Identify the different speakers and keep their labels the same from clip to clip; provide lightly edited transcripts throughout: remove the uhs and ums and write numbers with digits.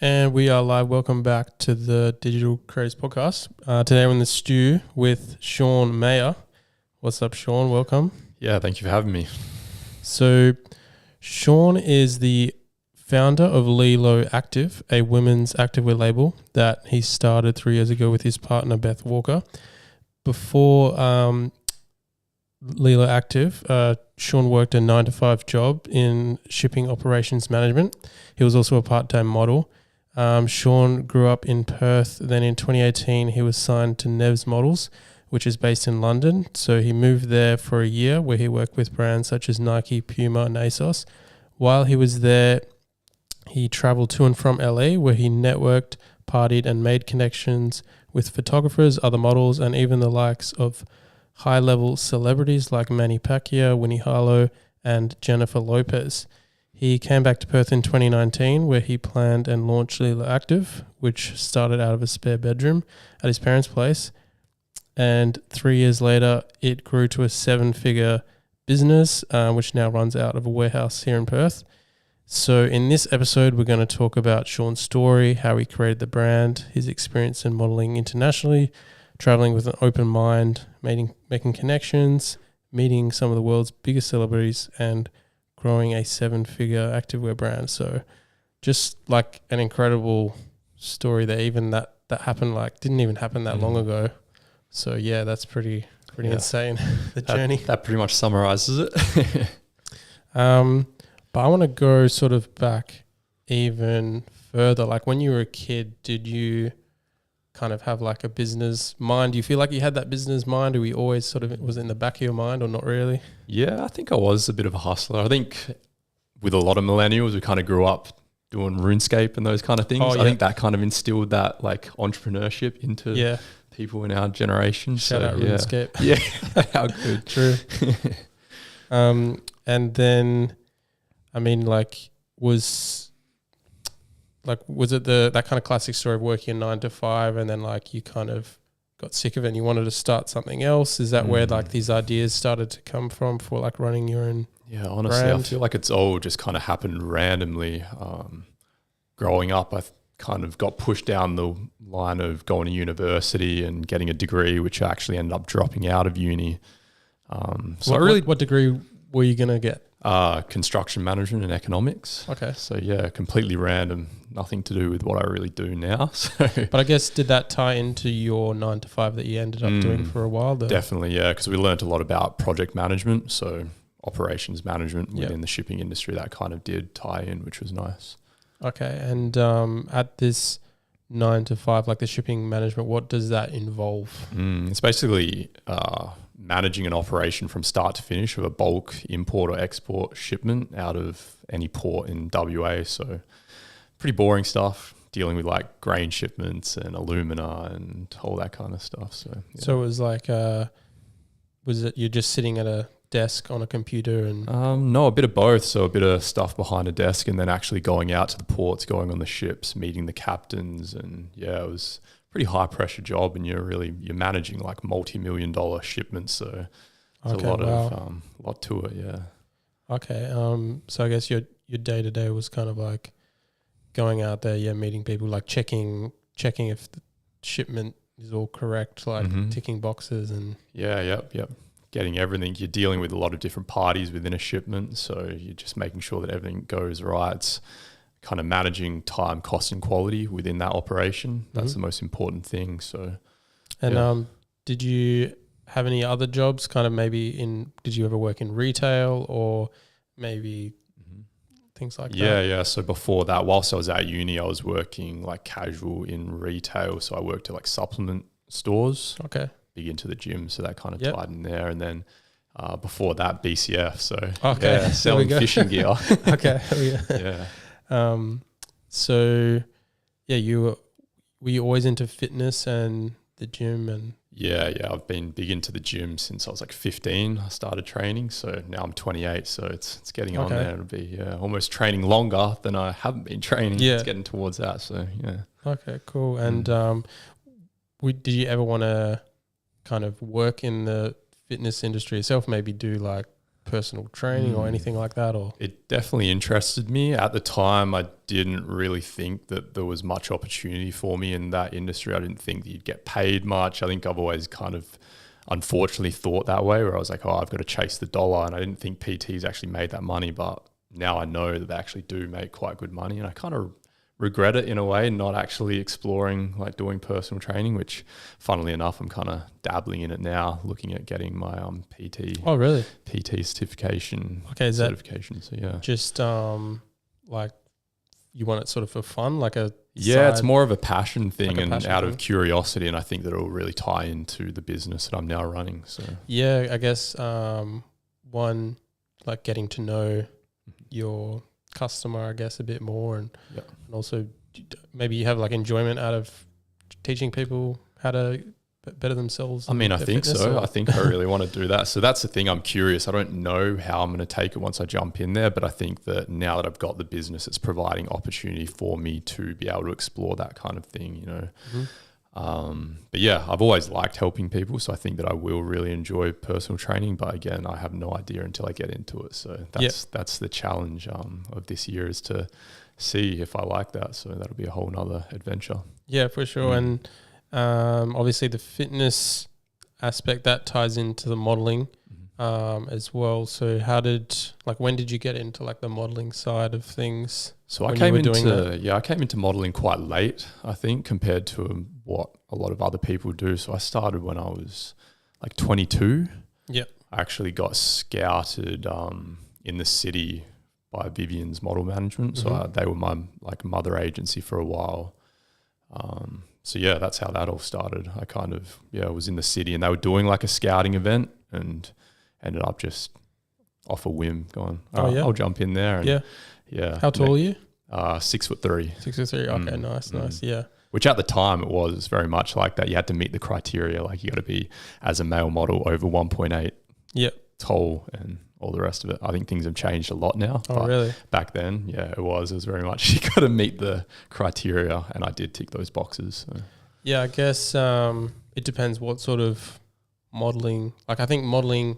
Speaker 1: And we are live. Welcome back to the Digital Creators Podcast. Today we're in the stew with Sean Meyer. What's up, Sean? Welcome.
Speaker 2: Yeah, thank you for having me.
Speaker 1: So, Sean is the founder of Leelo Active, a women's activewear label that he started 3 years ago with his partner, Beth Walker. Before Leelo Active, Sean worked a 9-to-5 job in shipping operations management. He was also a part-time model. Sean grew up in Perth. Then in 2018, he was signed to Nevs Models, which is based in London. So he moved there for a year where he worked with brands such as Nike, Puma and Asos. While he was there, he traveled to and from LA where he networked, partied and made connections with photographers, other models and even the likes of high-level celebrities like Manny Paq, Winny Harlow and Jennifer Lopez. He came back to Perth in 2019 where he planned and launched Leelo Active, which started out of a spare bedroom at his parents' place. And 3 years later, it grew to a 7-figure business, which now runs out of a warehouse here in Perth. So in this episode, we're going to talk about Sean's story, how he created the brand, his experience in modeling internationally, traveling with an open mind, making connections, meeting some of the world's biggest celebrities, and growing a 7-figure activewear brand. So just like an incredible story that even that happened, like didn't even happen that long ago. So yeah, that's pretty insane, the journey.
Speaker 2: That pretty much summarizes it.
Speaker 1: But I want to go sort of back even further. Like when you were a kid, did you kind of have like a business mind? Do you feel like you had that business mind, or we always sort of, was it in the back of your mind or not really?
Speaker 2: Yeah, I think I was a bit of a hustler. I think with a lot of millennials, we kind of grew up doing RuneScape and those kind of things. I think that kind of instilled that like entrepreneurship into people in our generation.
Speaker 1: Shout out RuneScape.
Speaker 2: Yeah, how good.
Speaker 1: True. And then, I mean, was it that kind of classic story of working a 9-to-5 and then like you kind of got sick of it and you wanted to start something else? Is that where like these ideas started to come from for like running your own?
Speaker 2: Yeah, honestly, brand? I feel like it's all just kind of happened randomly. Growing up, I kind of got pushed down the line of going to university and getting a degree, which I actually ended up dropping out of uni.
Speaker 1: What degree were you going to get?
Speaker 2: Construction management and economics.
Speaker 1: Okay.
Speaker 2: So yeah, completely random, nothing to do with what I really do now. So,
Speaker 1: but I guess did that tie into your 9-to-5 that you ended up doing for a while though?
Speaker 2: Definitely, yeah, because we learned a lot about project management, so operations management within the shipping industry. That kind of did tie in, which was nice.
Speaker 1: Okay, and at this 9-to-5, like the shipping management, what does that involve?
Speaker 2: It's basically managing an operation from start to finish of a bulk import or export shipment out of any port in WA. So pretty boring stuff, dealing with like grain shipments and alumina and all that kind of stuff. So yeah.
Speaker 1: So it was like, was it you're just sitting at a desk on a computer and?
Speaker 2: No, a bit of both. So a bit of stuff behind a desk and then actually going out to the ports, going on the ships, meeting the captains. And yeah, it was pretty high pressure job, and you're managing like multi-million-dollar shipments. So there's a lot to it. Yeah.
Speaker 1: Okay. So I guess your day to day was kind of like going out there, meeting people, like checking if the shipment is all correct, like ticking boxes and.
Speaker 2: Yeah. Yep. Getting everything. You're dealing with a lot of different parties within a shipment, so you're just making sure that everything goes right. It's kind of managing time, cost and quality within that operation. That's the most important thing. So,
Speaker 1: and did you have any other jobs kind of did you ever work in retail or maybe things like that?
Speaker 2: Yeah. So before that, whilst I was at uni, I was working like casual in retail. So I worked at like supplement stores.
Speaker 1: Okay.
Speaker 2: Big into the gym. So that kind of tied in there. And then before that, BCF. So selling fishing gear.
Speaker 1: Okay.
Speaker 2: Yeah.
Speaker 1: So yeah, were you always into fitness and the gym and?
Speaker 2: Yeah. I've been big into the gym since I was like 15. I started training. So now I'm 28. So it's getting on there. It'll be almost training longer than I haven't been training. Yeah. It's getting towards that. So yeah.
Speaker 1: Okay, cool. And did you ever want to kind of work in the fitness industry yourself? Maybe do like personal training or anything like that? Or
Speaker 2: it definitely interested me. At the time, I didn't really think that there was much opportunity for me in that industry. I didn't think that you'd get paid much. I think I've always kind of unfortunately thought that way, where I was like, oh, I've got to chase the dollar. And I didn't think PTs actually made that money. But now I know that they actually do make quite good money. And I kind of regret it in a way, not actually exploring like doing personal training, which funnily enough, I'm kind of dabbling in it now, looking at getting my PT.
Speaker 1: Oh, really?
Speaker 2: PT certification.
Speaker 1: Okay, is
Speaker 2: certification. So yeah.
Speaker 1: Just like you want it sort of for fun, like a
Speaker 2: it's more of a passion thing,
Speaker 1: like a
Speaker 2: and
Speaker 1: passion
Speaker 2: out
Speaker 1: thing.
Speaker 2: of curiosity, and I think that it'll really tie into the business that I'm now running. So
Speaker 1: yeah, I guess one, like getting to know your customer, I guess, a bit more, and also maybe you have like enjoyment out of teaching people how to better themselves.
Speaker 2: I mean, I think so. I think I really want to do that. So that's the thing. I'm curious. I don't know how I'm going to take it once I jump in there, but I think that now that I've got the business, it's providing opportunity for me to be able to explore that kind of thing, you know. But yeah, I've always liked helping people, so I think that I will really enjoy personal training. But again, I have no idea until I get into it. So that's the challenge of this year, is to see if I like that. So that'll be a whole nother adventure.
Speaker 1: Yeah, for sure. And obviously the fitness aspect that ties into the modeling as well. So when did you get into like the modeling side of things?
Speaker 2: So I came into modeling quite late, I think, compared to what a lot of other people do. So I started when I was like 22.
Speaker 1: Yeah. I
Speaker 2: actually got scouted in the city by Vivian's Model Management. So they were my like mother agency for a while. So yeah, that's how that all started. I kind of was in the city, and they were doing like a scouting event, and ended up just off a whim going, I'll jump in there. And yeah.
Speaker 1: How tall are you?
Speaker 2: 6'3".
Speaker 1: 6'3". Okay, nice. Yeah.
Speaker 2: Which at the time it was very much like that. You had to meet the criteria. Like you got to be, as a male model, over 1.8 tall and all the rest of it. I think things have changed a lot now.
Speaker 1: Oh, really?
Speaker 2: Back then, it was very much, you got to meet the criteria, and I did tick those boxes. So.
Speaker 1: Yeah, I guess it depends what sort of modeling. Like I think modeling,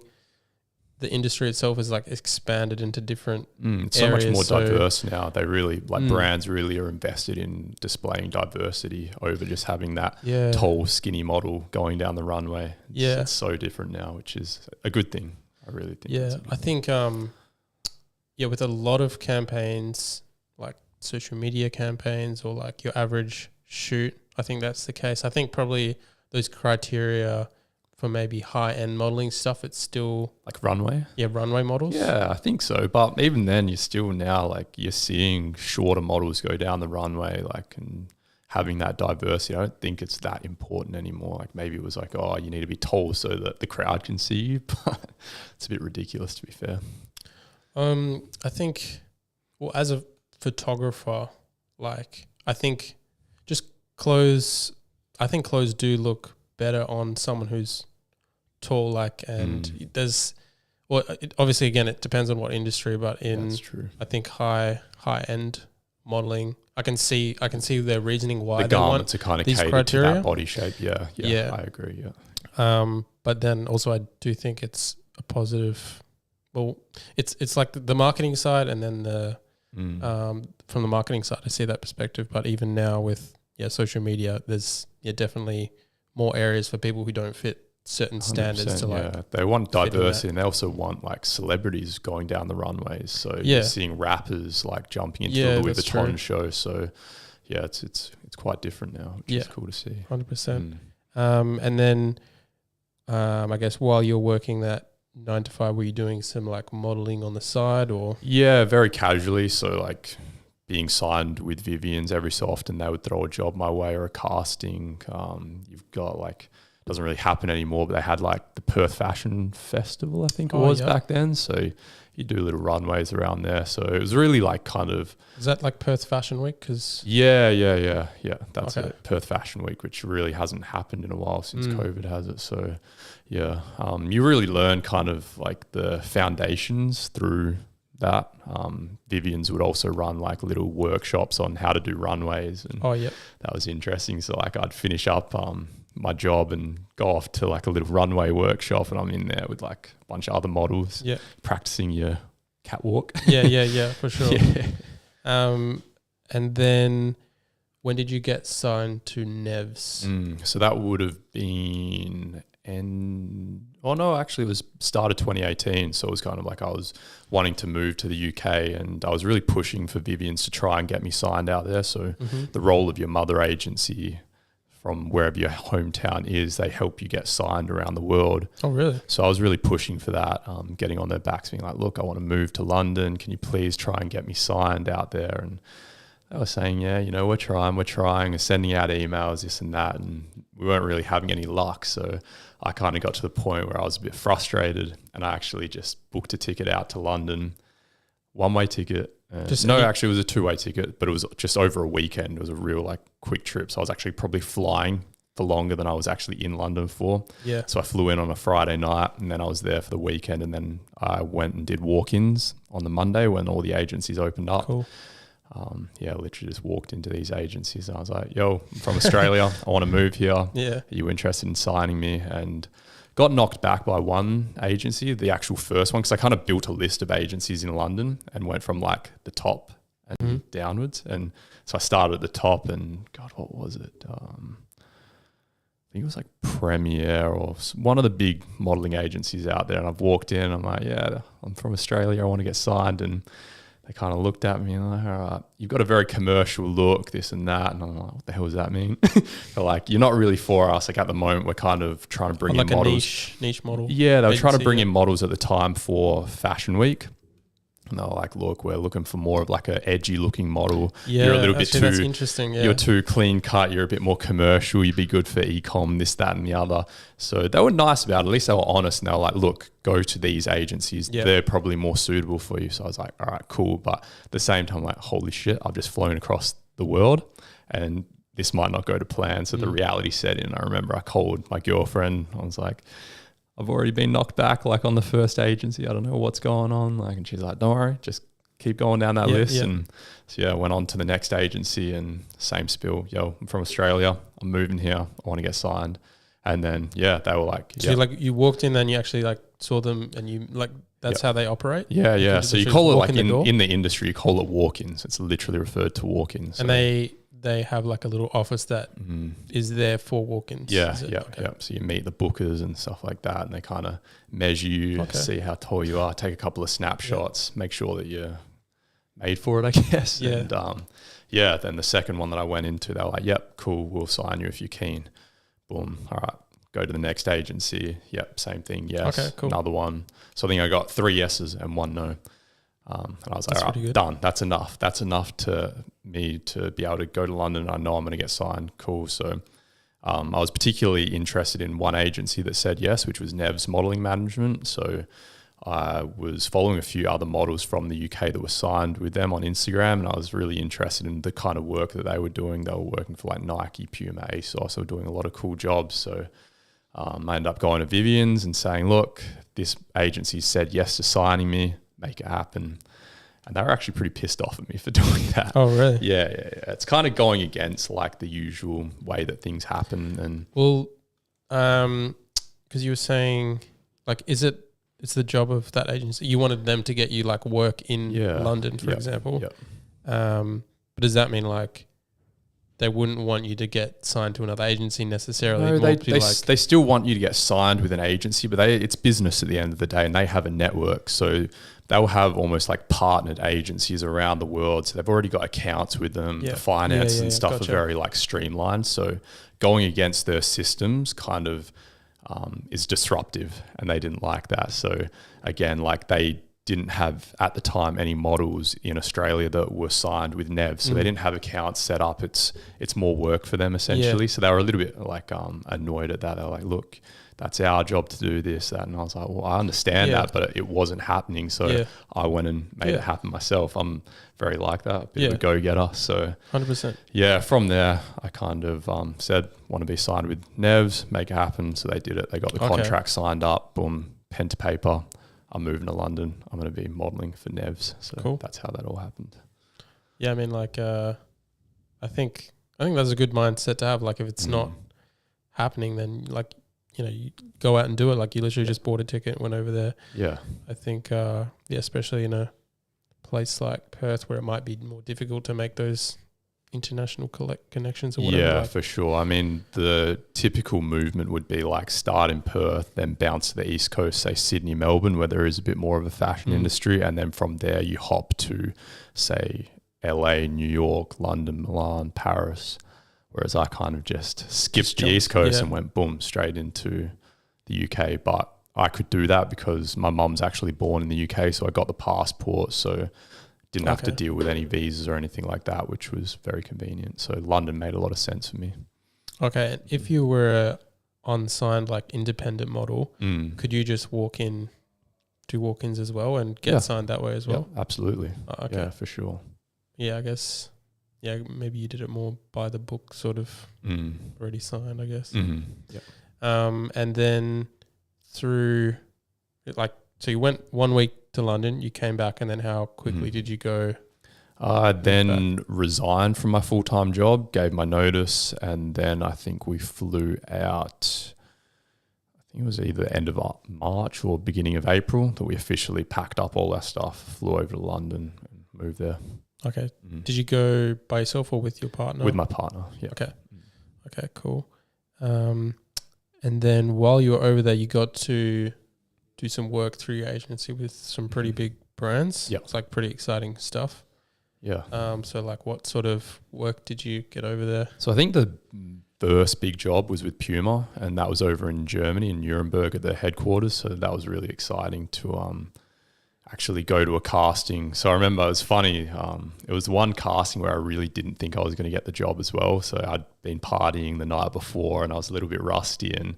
Speaker 1: the industry itself is like expanded into different
Speaker 2: it's so
Speaker 1: areas,
Speaker 2: much more diverse now. They really brands really are invested in displaying diversity over just having that tall, skinny model going down the runway. It's so different now, which is a good thing. I really think.
Speaker 1: Yeah, I think with a lot of campaigns, like social media campaigns or like your average shoot, I think that's the case. I think probably those criteria for maybe high-end modeling stuff, it's still
Speaker 2: like runway.
Speaker 1: Yeah, runway models.
Speaker 2: Yeah, I think so. But even then, you're still now like you're seeing shorter models go down the runway, like, and having that diversity. I don't think it's that important anymore. Like maybe it was like, oh, you need to be tall so that the crowd can see you. But it's a bit ridiculous, to be fair.
Speaker 1: I think, well, as a photographer, like I think clothes do look better on someone who's tall, like, and there's, well, obviously again it depends on what industry, but
Speaker 2: that's true.
Speaker 1: I think high end modeling, I can see their reasoning why
Speaker 2: the
Speaker 1: they
Speaker 2: garments
Speaker 1: want
Speaker 2: are kind of
Speaker 1: these
Speaker 2: catered
Speaker 1: criteria.
Speaker 2: to that body shape. Yeah, I agree.
Speaker 1: But then also I do think it's a positive. Well, it's like the marketing side, and then the from the marketing side I see that perspective. But even now with social media, there's definitely more areas for people who don't fit certain standards to like.
Speaker 2: They want diversity, and they also want like celebrities going down the runways. So you're seeing rappers like jumping into the Louis Vuitton show. So it's quite different now, which is cool to see.
Speaker 1: 100%. And then I guess while you're working that 9 to 5, were you doing some like modeling on the side or?
Speaker 2: Yeah, very casually. So like being signed with Vivian's, every so often they would throw a job my way or a casting. You've got like, doesn't really happen anymore, but they had like the Perth Fashion Festival, I think it was back then. So you do little runways around there. So it was really like kind of...
Speaker 1: Is that like Perth Fashion Week? Cause
Speaker 2: Yeah. That's it. Perth Fashion Week, which really hasn't happened in a while since COVID has it. So you really learn kind of like the foundations through that. Vivian's would also run like little workshops on how to do runways, and that was interesting. So like I'd finish up my job and go off to like a little runway workshop, and I'm in there with like a bunch of other models, practicing your catwalk.
Speaker 1: Yeah, for sure.
Speaker 2: Yeah.
Speaker 1: And then when did you get signed to Nevs?
Speaker 2: So that would have been actually it was started 2018. So it was kind of like I was wanting to move to the UK, and I was really pushing for Vivian's to try and get me signed out there. So the role of your mother agency from wherever your hometown is, they help you get signed around the world.
Speaker 1: Oh, really?
Speaker 2: So I was really pushing for that, getting on their backs, being like, look, I want to move to London. Can you please try and get me signed out there? And they were saying, yeah, you know, we're trying, sending out emails, this and that. And we weren't really having any luck. So I kind of got to the point where I was a bit frustrated, and I actually just booked a ticket out to London, one-way ticket. Actually it was a two-way ticket, but it was just over a weekend. It was a real like quick trip. So I was actually probably flying for longer than I was actually in London for.
Speaker 1: Yeah.
Speaker 2: So I flew in on a Friday night, and then I was there for the weekend, and then I went and did walk-ins on the Monday when all the agencies opened up.
Speaker 1: Cool.
Speaker 2: Literally just walked into these agencies, and I was like, yo, I'm from Australia. I want to move here.
Speaker 1: Yeah.
Speaker 2: Are you interested in signing me? And got knocked back by one agency, the actual first one, because I kind of built a list of agencies in London and went from like the top and downwards. And so I started at the top, and God, what was it? I think it was like Premier or one of the big modeling agencies out there. And I've walked in, I'm like, yeah, I'm from Australia. I want to get signed. And they kind of looked at me and like, all right, you've got a very commercial look, this and that. And I'm like, what the hell does that mean? They're like, you're not really for us. Like at the moment, we're kind of trying to bring in models.
Speaker 1: Niche model.
Speaker 2: Yeah, they were trying to bring in models at the time for Fashion Week. And they were like, look, we're looking for more of like an edgy looking model.
Speaker 1: Yeah,
Speaker 2: you're a little bit too,
Speaker 1: that's interesting. Yeah.
Speaker 2: You're too clean cut. You're a bit more commercial. You'd be good for e-com, this, that, and the other. So they were nice about it. At least they were honest, and they were like, look, go to these agencies. Yeah. They're probably more suitable for you. So I was like, all right, cool. But at the same time, I'm like, holy shit, I've just flown across the world, and this might not go to plan. So the reality set in. I remember I called my girlfriend. I was like, I've already been knocked back like on the first agency. I don't know what's going on. Like, and she's like, don't worry, just keep going down that list. Yeah. And so I went on to the next agency, and same spill. Yo, I'm from Australia. I'm moving here. I want to get signed. And then, they were like,
Speaker 1: so you walked in, then you actually like saw them, and you like, that's how they operate?
Speaker 2: Yeah, yeah. So you call it like in the industry, you call it walk-ins. It's literally referred to walk-ins.
Speaker 1: And they have like a little office that is there for walk-ins.
Speaker 2: Yeah. So you meet the bookers and stuff like that, and they kind of measure you, see how tall you are, take a couple of snapshots, make sure that you're made for it, I guess.
Speaker 1: Yeah.
Speaker 2: And then the second one that I went into, they were like, yep, cool, we'll sign you if you're keen. Boom. All right. Go to the next agency. Yep. Same thing. Yes. Okay, cool. Another one. So I think I got 3 yeses and 1 no. And I was like, all right, done. That's enough. That's enough to me to be able to go to London. I know I'm going to get signed. Cool. So I was particularly interested in one agency that said yes, which was Nevs Modeling Management. So I was following a few other models from the UK that were signed with them on Instagram, and I was really interested in the kind of work that they were doing. They were working for like Nike, Puma, Asos. They were doing a lot of cool jobs. So I ended up going to Vivian's and saying, look, this agency said yes to signing me, make it happen. And they were actually pretty pissed off at me for doing that.
Speaker 1: Oh, really?
Speaker 2: Yeah. It's kind of going against like the usual way that things happen. And
Speaker 1: well, because you were saying, like, it's the job of that agency. You wanted them to get you like work in London, for example.
Speaker 2: Yep.
Speaker 1: But does that mean like they wouldn't want you to get signed to another agency necessarily?
Speaker 2: No, they still want you to get signed with an agency, but it's business at the end of the day, and they have a network. So they'll have almost like partnered agencies around the world. So they've already got accounts with them. The finance and stuff are very like streamlined. So going against their systems kind of is disruptive, and they didn't like that. So again, like they didn't have at the time any models in Australia that were signed with Nevs. So they didn't have accounts set up. It's more work for them essentially. So they were a little bit like annoyed at that. They were like, look, that's our job to do this, that. And I was like, well, I understand that, but it wasn't happening. So I went and made it happen myself. I'm very like that, a bit of a go-getter. So
Speaker 1: 100%.
Speaker 2: Yeah, from there, I kind of said, want to be signed with Nevs, make it happen. So they did it. They got the contract signed up, boom, pen to paper. I'm moving to London. I'm going to be modelling for Nevs. So that's how that all happened.
Speaker 1: Yeah, I mean, like, I think that's a good mindset to have. Like, if it's not happening, then like, you know, you go out and do it. Like you literally just bought a ticket, went over there.
Speaker 2: Yeah.
Speaker 1: I think, especially in a place like Perth where it might be more difficult to make those international connections or whatever.
Speaker 2: Yeah, for sure. I mean, the typical movement would be like start in Perth, then bounce to the East Coast, say Sydney, Melbourne, where there is a bit more of a fashion industry. And then from there you hop to, say, LA, New York, London, Milan, Paris. Whereas I kind of just skipped the East Coast and went boom, straight into the UK. But I could do that because my mum's actually born in the UK, so I got the passport. So didn't have to deal with any visas or anything like that, which was very convenient. So London made a lot of sense for me.
Speaker 1: Okay. And if you were unsigned, like independent model, could you just do walk-ins as well and get signed that way as well?
Speaker 2: Yeah, absolutely.
Speaker 1: Oh, okay.
Speaker 2: Yeah, for sure.
Speaker 1: Yeah, I guess. Yeah, maybe you did it more by the book, sort of already signed, I guess.
Speaker 2: Yeah.
Speaker 1: And then through, like, so you went 1 week to London, you came back, and then how quickly did you go?
Speaker 2: I then resigned from my full-time job, gave my notice, and then I think we flew out, I think it was either end of March or beginning of April that we officially packed up all our stuff, flew over to London and moved there.
Speaker 1: Okay. Did you go by yourself or with your partner?
Speaker 2: With my partner, yeah.
Speaker 1: Okay. Okay, cool. And then while you were over there, you got to do some work through your agency with some pretty big brands.
Speaker 2: Yeah.
Speaker 1: It's like pretty exciting stuff.
Speaker 2: Yeah.
Speaker 1: So like what sort of work did you get over there?
Speaker 2: So I think the first big job was with Puma, and that was over in Germany, in Nuremberg at their headquarters. So that was really exciting to actually go to a casting. So I remember it was funny. It was one casting where I really didn't think I was going to get the job as well. So I'd been partying the night before and I was a little bit rusty, and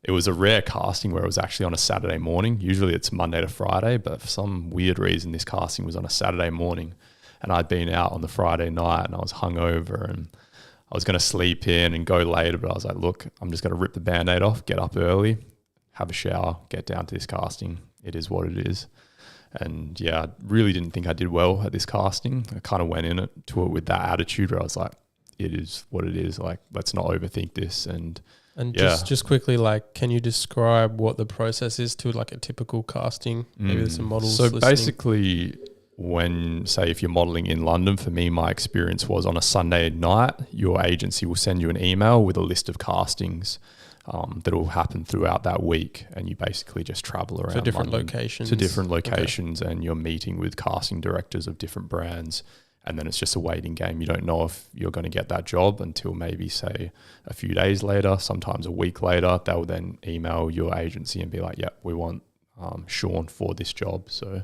Speaker 2: it was a rare casting where it was actually on a Saturday morning. Usually it's Monday to Friday, but for some weird reason, this casting was on a Saturday morning, and I'd been out on the Friday night and I was hungover and I was going to sleep in and go later, but I was like, look, I'm just going to rip the Band-Aid off, get up early, have a shower, get down to this casting. It is what it is. And yeah, I really didn't think I did well at this casting. I kind of went to it with that attitude where I was like, it is what it is. Like, let's not overthink this. And just quickly, like, can you describe what the process is to like a typical casting? Maybe there's some models. So basically, when, say, if you're modeling in London, for me, my experience was on a Sunday night, your agency will send you an email with a list of castings that will happen throughout that week, and you basically just travel around
Speaker 1: to different
Speaker 2: London,
Speaker 1: locations.
Speaker 2: to different locations, and you're meeting with casting directors of different brands, and then it's just a waiting game. You don't know if you're going to get that job until maybe, say, a few days later, sometimes a week later. They'll then email your agency and be like, yeah, we want Sean for this job. So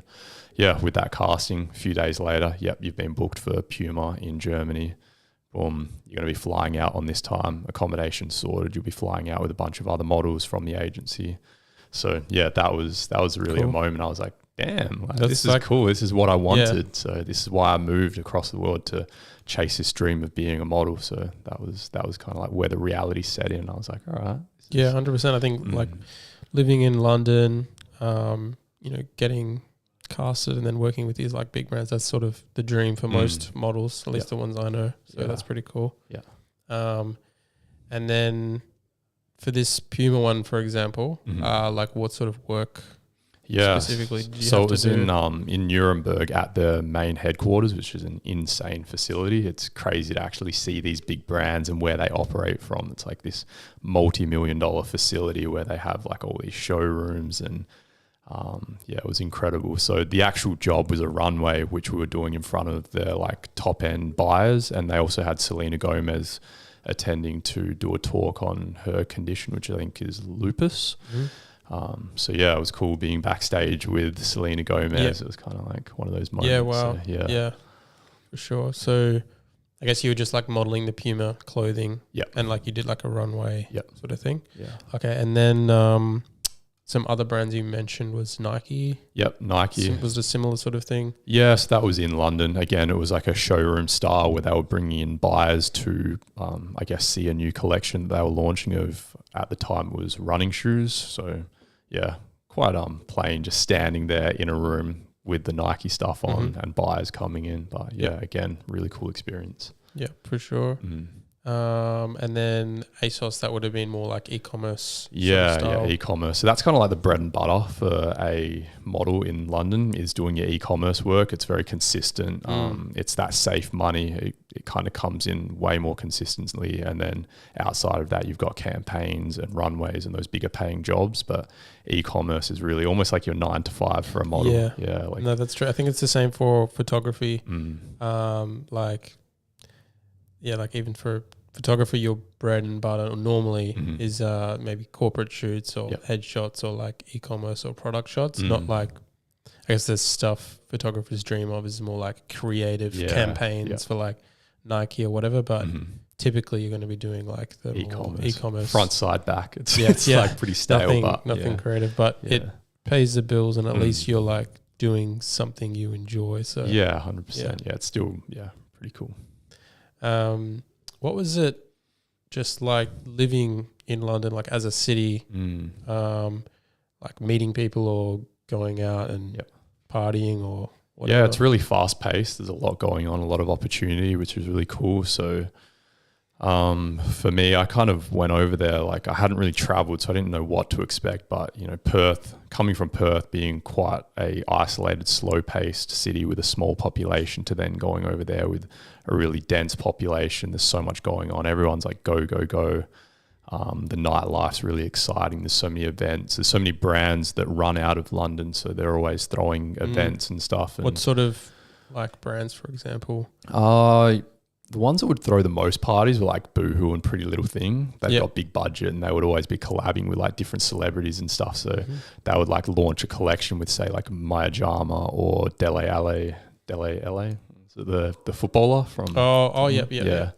Speaker 2: yeah, with that casting, a few days later, yep, you've been booked for Puma in Germany. Boom, you're going to be flying out on this time, accommodation sorted, you'll be flying out with a bunch of other models from the agency. So yeah, that was really cool. A moment I was like, damn, like, this is cool. This is what I wanted. Yeah. So this is why I moved across the world, to chase this dream of being a model. So that was kind of like where the reality set in. I was like, all right.
Speaker 1: Yeah, 100%. I think like living in London, getting casted and then working with these like big brands, that's sort of the dream for most models, at least the ones I know. So that's pretty cool.
Speaker 2: Yeah.
Speaker 1: And then for this Puma one, for example, like what sort of work specifically did you have to do? So it was
Speaker 2: in Nuremberg at the main headquarters, which is an insane facility. It's crazy to actually see these big brands and where they operate from. It's like this multi-million-dollar facility where they have like all these showrooms, and it was incredible. So the actual job was a runway, which we were doing in front of their like top end buyers. And they also had Selena Gomez attending to do a talk on her condition, which I think is lupus. It was cool being backstage with Selena Gomez. Yeah. It was kind of like one of those moments.
Speaker 1: Yeah. Wow.
Speaker 2: So,
Speaker 1: yeah, for sure. So I guess you were just like modeling the Puma clothing.
Speaker 2: Yeah.
Speaker 1: And like you did like a runway sort of thing.
Speaker 2: Yeah.
Speaker 1: Okay. And then, some other brands you mentioned was Nike.
Speaker 2: Yep, Nike.
Speaker 1: Was it a similar sort of thing?
Speaker 2: Yes, that was in London. Again, it was like a showroom style where they were bringing in buyers to, see a new collection that they were launching of, at the time, was running shoes. So, yeah, quite plain, just standing there in a room with the Nike stuff on and buyers coming in. But, again, really cool experience.
Speaker 1: Yeah, for sure. And then Asos, that would have been more like e-commerce.
Speaker 2: Yeah, e-commerce. So that's kind of like the bread and butter for a model in London, is doing your e-commerce work. It's very consistent. It's that safe money. It kind of comes in way more consistently. And then outside of that, you've got campaigns and runways and those bigger paying jobs. But e-commerce is really almost like your 9 to 5 for a model.
Speaker 1: Yeah. No, that's true. I think it's the same for photography. Like even for photography, your bread and butter normally is maybe corporate shoots or headshots or like e-commerce or product shots. Not like, I guess there's stuff photographers dream of is more like creative campaigns for like Nike or whatever. But typically you're going to be doing like the e-commerce.
Speaker 2: Front, side, back. It's like pretty stale.
Speaker 1: Nothing creative, but it pays the bills, and at least you're like doing something you enjoy. So
Speaker 2: 100%. Yeah, it's still pretty cool.
Speaker 1: What was it just like living in London, like as a city, like meeting people or going out and partying or whatever?
Speaker 2: Yeah, it's really fast paced. There's a lot going on, a lot of opportunity, which is really cool. So for me, I kind of went over there, like I hadn't really traveled, so I didn't know what to expect. But, you know, Perth, coming from Perth being quite a isolated, slow paced city with a small population, to then going over there with a really dense population. There's so much going on. Everyone's like go, go, go. The nightlife's really exciting. There's so many events. There's so many brands that run out of London, so they're always throwing events and stuff. And
Speaker 1: what sort of like brands, for example?
Speaker 2: The ones that would throw the most parties were like Boohoo and Pretty Little Thing. They've got big budget, and they would always be collabing with like different celebrities and stuff. So they would like launch a collection with, say, like Meyer or Dele Alli. So the footballer from... Yeah.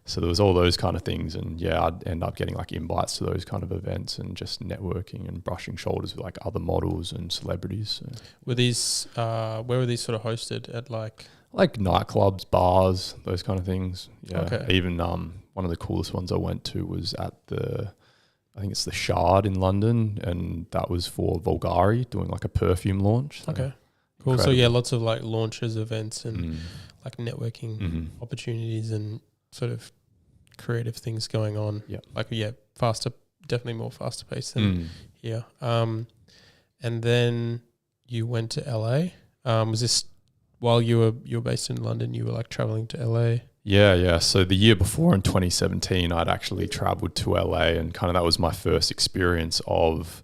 Speaker 2: So there was all those kind of things, and I'd end up getting like invites to those kind of events and just networking and brushing shoulders with like other models and celebrities. So.
Speaker 1: Were these, where were these sort of hosted at like
Speaker 2: nightclubs, bars, those kind of things. Yeah.
Speaker 1: Okay.
Speaker 2: Even one of the coolest ones I went to was at I think it's the Shard in London, and that was for Vulgari doing like a perfume launch. So
Speaker 1: okay. Cool. Incredible. So lots of like launches, events, and like networking opportunities and sort of creative things going on.
Speaker 2: Yeah.
Speaker 1: Like faster, definitely more faster paced than here. And then you went to LA. Was this while you were based in London? You were like traveling to LA.
Speaker 2: Yeah. So the year before, in 2017, I'd actually traveled to LA, and kind of that was my first experience of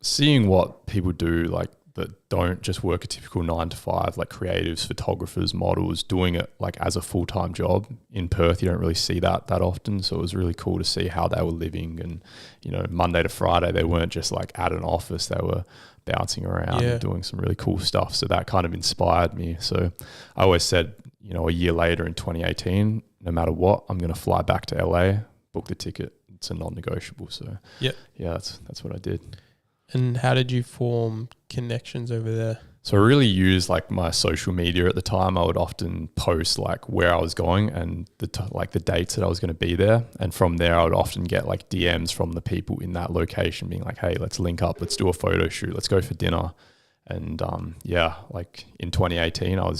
Speaker 2: seeing what people do, like that don't just work a typical 9 to 5, like creatives, photographers, models, doing it like as a full-time job. In Perth, you don't really see that often. So it was really cool to see how they were living. And, you know, Monday to Friday, they weren't just like at an office, they were bouncing around and doing some really cool stuff. So that kind of inspired me. So I always said, you know, a year later in 2018, no matter what, I'm going to fly back to LA, book the ticket. It's a non-negotiable. So that's what I did.
Speaker 1: And how did you form connections over there?
Speaker 2: So I really used like my social media at the time. I would often post like where I was going and the dates that I was going to be there. And from there, I would often get like DMs from the people in that location being like, hey, let's link up. Let's do a photo shoot. Let's go for dinner. And like in 2018, I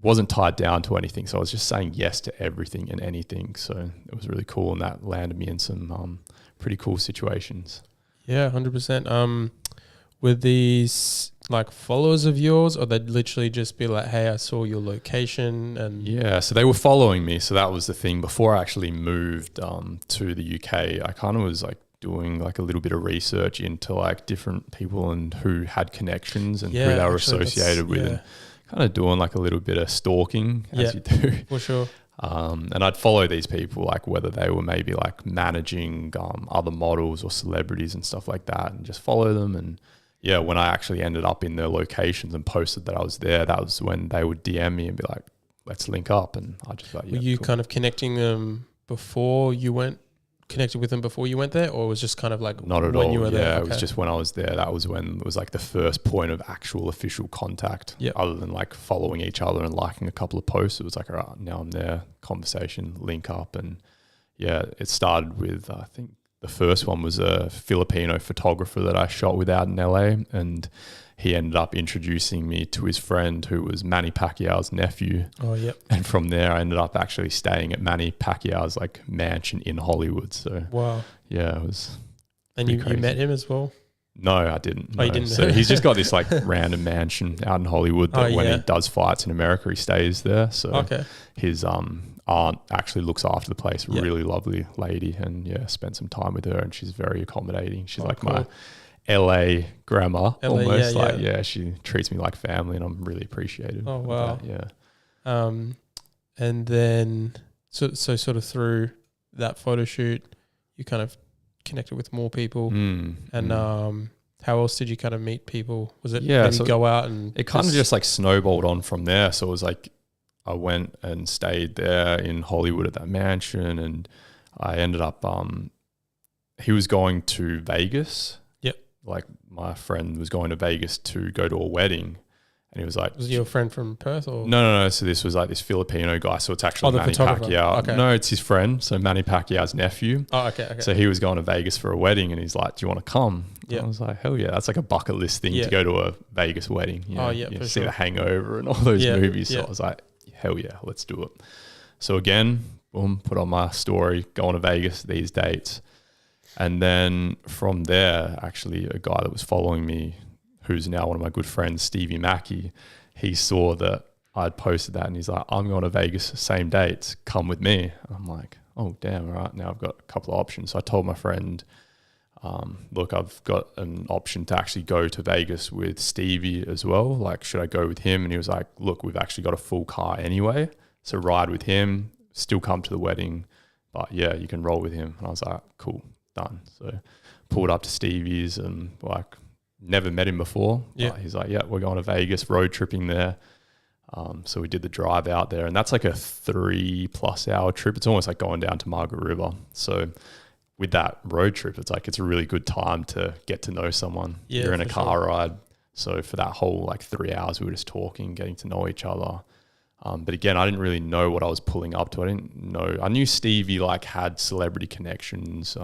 Speaker 2: wasn't tied down to anything. So I was just saying yes to everything and anything. So it was really cool. And that landed me in some pretty cool situations.
Speaker 1: Yeah, 100%. Were these like followers of yours, or they'd literally just be like, hey, I saw your location? And
Speaker 2: yeah, so they were following me. So that was the thing. Before I actually moved to the UK, I kind of was like doing like a little bit of research into like different people and who had connections and who they were associated with, and kind of doing like a little bit of stalking as you do.
Speaker 1: For sure.
Speaker 2: And I'd follow these people, like whether they were maybe like managing other models or celebrities and stuff like that, and just follow them. And yeah, when I actually ended up in their locations and posted that I was there, that was when they would DM me and be like, let's link up. And I just like,
Speaker 1: were you kind of connecting them connected with them before you went there, or was just kind of like
Speaker 2: not at
Speaker 1: when
Speaker 2: all?
Speaker 1: You were there?
Speaker 2: It was just when I was there. That was when it was like the first point of actual official contact. Other than like following each other and liking a couple of posts, it was like, all right, now I'm there. Conversation, link up, and it started with I think the first one was a Filipino photographer that I shot with out in LA, and he ended up introducing me to his friend who was Manny Pacquiao's nephew.
Speaker 1: Oh, yep.
Speaker 2: And from there, I ended up actually staying at Manny Pacquiao's like mansion in Hollywood. So
Speaker 1: wow.
Speaker 2: Yeah, it was.
Speaker 1: And you met him as well?
Speaker 2: No, I didn't.
Speaker 1: Oh, you didn't?
Speaker 2: So he's just got this like random mansion out in Hollywood that when he does fights in America, he stays there. So his aunt actually looks after the place. Really lovely lady, and spent some time with her, and she's very accommodating. She's my LA grandma, almost she treats me like family, and I'm really appreciative.
Speaker 1: Oh wow.
Speaker 2: That,
Speaker 1: and then so sort of through that photo shoot, you kind of connected with more people, and how else did you kind of meet people? Was it maybe go out and
Speaker 2: it kind of just like snowballed on from there? So it was like I went and stayed there in Hollywood at that mansion, and I ended up he was going to Vegas. Like my friend was going to Vegas to go to a wedding, and he was like,
Speaker 1: was your friend from Perth or?
Speaker 2: No. So this was like this Filipino guy. So it's actually Manny Pacquiao. Okay. No, it's his friend. So Manny Pacquiao's nephew.
Speaker 1: Oh, okay.
Speaker 2: So he was going to Vegas for a wedding, and he's like, "Do you want to come?" I was like, "Hell yeah!" That's like a bucket list thing to go to a Vegas wedding. You know,
Speaker 1: for
Speaker 2: see The Hangover and all those movies. So I was like, "Hell yeah, let's do it." So again, boom, put on my story, going to Vegas, these dates. And then from there, actually, a guy that was following me, who's now one of my good friends, Stevie Mackey, he saw that I'd posted that, and he's like, "I'm going to Vegas, same dates, come with me." I'm like, "Oh, damn, all right, now I've got a couple of options." So I told my friend, look, I've got an option to actually go to Vegas with Stevie as well. Like, should I go with him? And he was like, "Look, we've actually got a full car anyway, so ride with him, still come to the wedding, but yeah, you can roll with him." And I was like, "Cool. Done." So pulled up to Stevie's, and like never met him before. But he's like, "Yeah, we're going to Vegas, road tripping there." So we did the drive out there, and that's like a 3+ hour trip. It's almost like going down to Margaret River. So with that road trip, it's like it's a really good time to get to know someone. You're in a car ride. So for that whole like 3 hours, we were just talking, getting to know each other. But again, I didn't really know what I was pulling up to. I didn't know. I knew Stevie like had celebrity connections.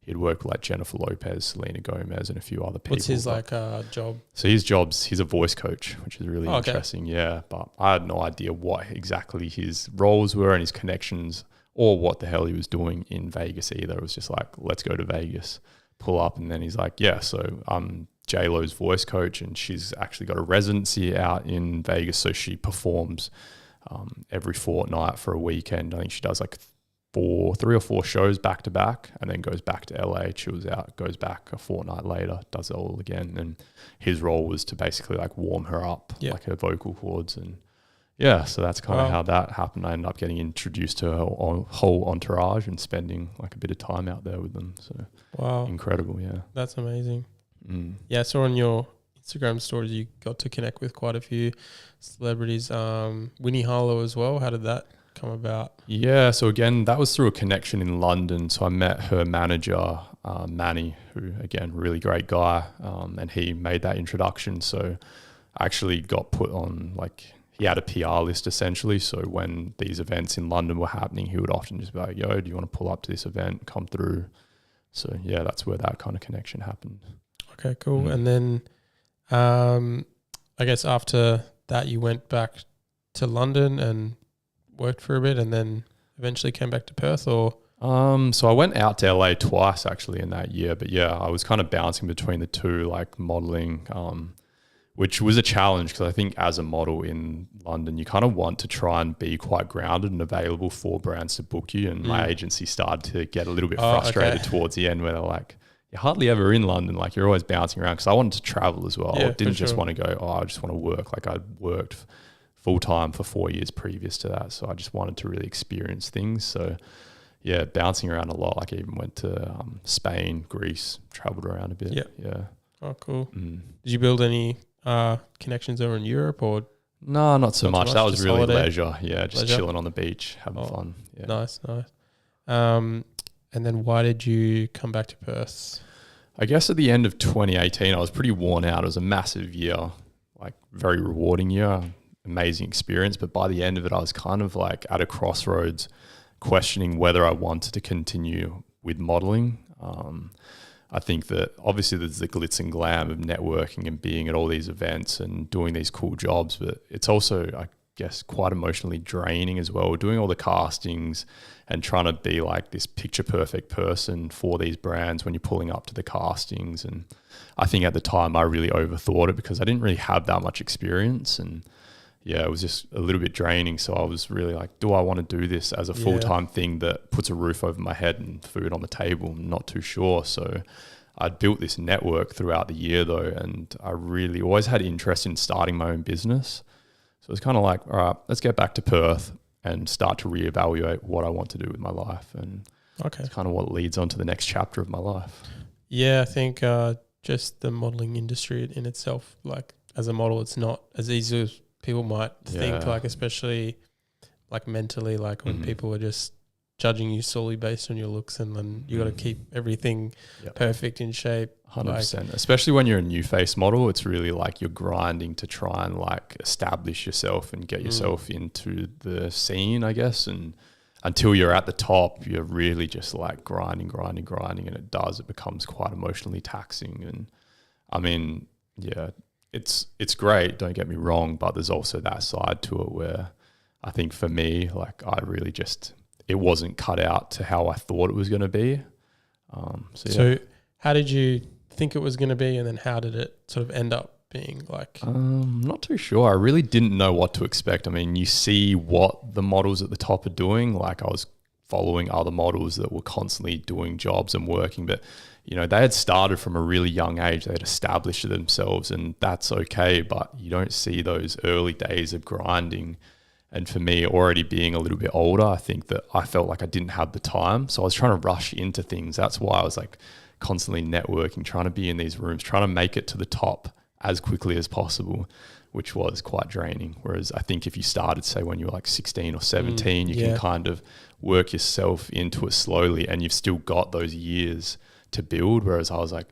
Speaker 2: He'd worked with like Jennifer Lopez, Selena Gomez, and a few other people.
Speaker 1: What's his job?
Speaker 2: So he's a voice coach, which is really interesting. Yeah, but I had no idea what exactly his roles were and his connections, or what the hell he was doing in Vegas either. It was just like, let's go to Vegas, pull up, and then he's like, "Yeah, so J-Lo's voice coach, and she's actually got a residency out in Vegas, so she performs every fortnight for a weekend. I think she does like 3 or 4 shows back to back, and then goes back to LA, chills out, goes back a fortnight later, does it all again." And his role was to basically like warm her up, like her vocal cords, and so that's kind of how that happened. I ended up getting introduced to her whole entourage and spending like a bit of time out there with them. So incredible,
Speaker 1: that's amazing. Yeah, I saw on your Instagram stories you got to connect with quite a few celebrities. Winny Harlow as well. How did that come about?
Speaker 2: Yeah, so again, that was through a connection in London. So I met her manager, Manny, who again, really great guy, and he made that introduction. So I actually got put on like, he had a PR list essentially. So when these events in London were happening, he would often just be like, "Yo, do you want to pull up to this event? Come through." So yeah, that's where that kind of connection happened.
Speaker 1: Okay, cool. And then I guess after that you went back to London and worked for a bit, and then eventually came back to Perth, or?
Speaker 2: So I went out to LA twice actually in that year, but I was kind of bouncing between the two, like modeling, which was a challenge because I think as a model in London, you kind of want to try and be quite grounded and available for brands to book you. And my agency started to get a little bit frustrated towards the end, where they're like, "You're hardly ever in London, like you're always bouncing around." Because I wanted to travel as well. I didn't just want to go, "Oh, I just want to work." Like I worked full-time for 4 years previous to that. So I just wanted to really experience things. So bouncing around a lot. Like I even went to Spain, Greece, traveled around a bit. Yeah.
Speaker 1: Oh, cool. Did you build any connections over in Europe, or?
Speaker 2: No, not so much. That was really leisure. Yeah, just chilling on the beach, having fun. Yeah.
Speaker 1: Nice. And then why did you come back to Perth?
Speaker 2: I guess at the end of 2018, I was pretty worn out. It was a massive year, like very rewarding year, amazing experience. But by the end of it, I was kind of like at a crossroads, questioning whether I wanted to continue with modeling. I think that obviously there's the glitz and glam of networking and being at all these events and doing these cool jobs, but it's also, I guess, quite emotionally draining as well, doing all the castings and trying to be like this picture perfect person for these brands when you're pulling up to the castings. And I think at the time I really overthought it because I didn't really have that much experience, and yeah, it was just a little bit draining. So I was really like, do I want to do this as a full-time thing that puts a roof over my head and food on the table? I'm not too sure. So I'd built this network throughout the year though, and I really always had interest in starting my own business. So it's kind of like, all right, let's get back to Perth and start to reevaluate what I want to do with my life. And it's kind of what leads on to the next chapter of my life.
Speaker 1: Yeah, I think just the modeling industry in itself, like as a model, it's not as easy as people might think, like especially like mentally, like when people are just judging you solely based on your looks, and then you got to keep everything perfect in shape.
Speaker 2: 100%. Especially when you're a new face model, it's really like you're grinding to try and like establish yourself and get yourself into the scene, I guess. And until you're at the top, you're really just like grinding. And it becomes quite emotionally taxing. And I mean, yeah, it's great, don't get me wrong, but there's also that side to it where I think for me, like I really just, it wasn't cut out to how I thought it was going to be. So
Speaker 1: how did you think it was going to be, and then how did it sort of end up being like?
Speaker 2: I'm not too sure. I really didn't know what to expect. I mean, you see what the models at the top are doing. Like I was following other models that were constantly doing jobs and working, but you know, they had started from a really young age. They had established themselves, and that's okay, but you don't see those early days of grinding. And for me, already being a little bit older, I think that I felt like I didn't have the time. So I was trying to rush into things. That's why I was like constantly networking, trying to be in these rooms, trying to make it to the top as quickly as possible, which was quite draining. Whereas I think if you started, say, when you were like 16 or 17, you can kind of work yourself into it slowly, and you've still got those years to build. Whereas I was like,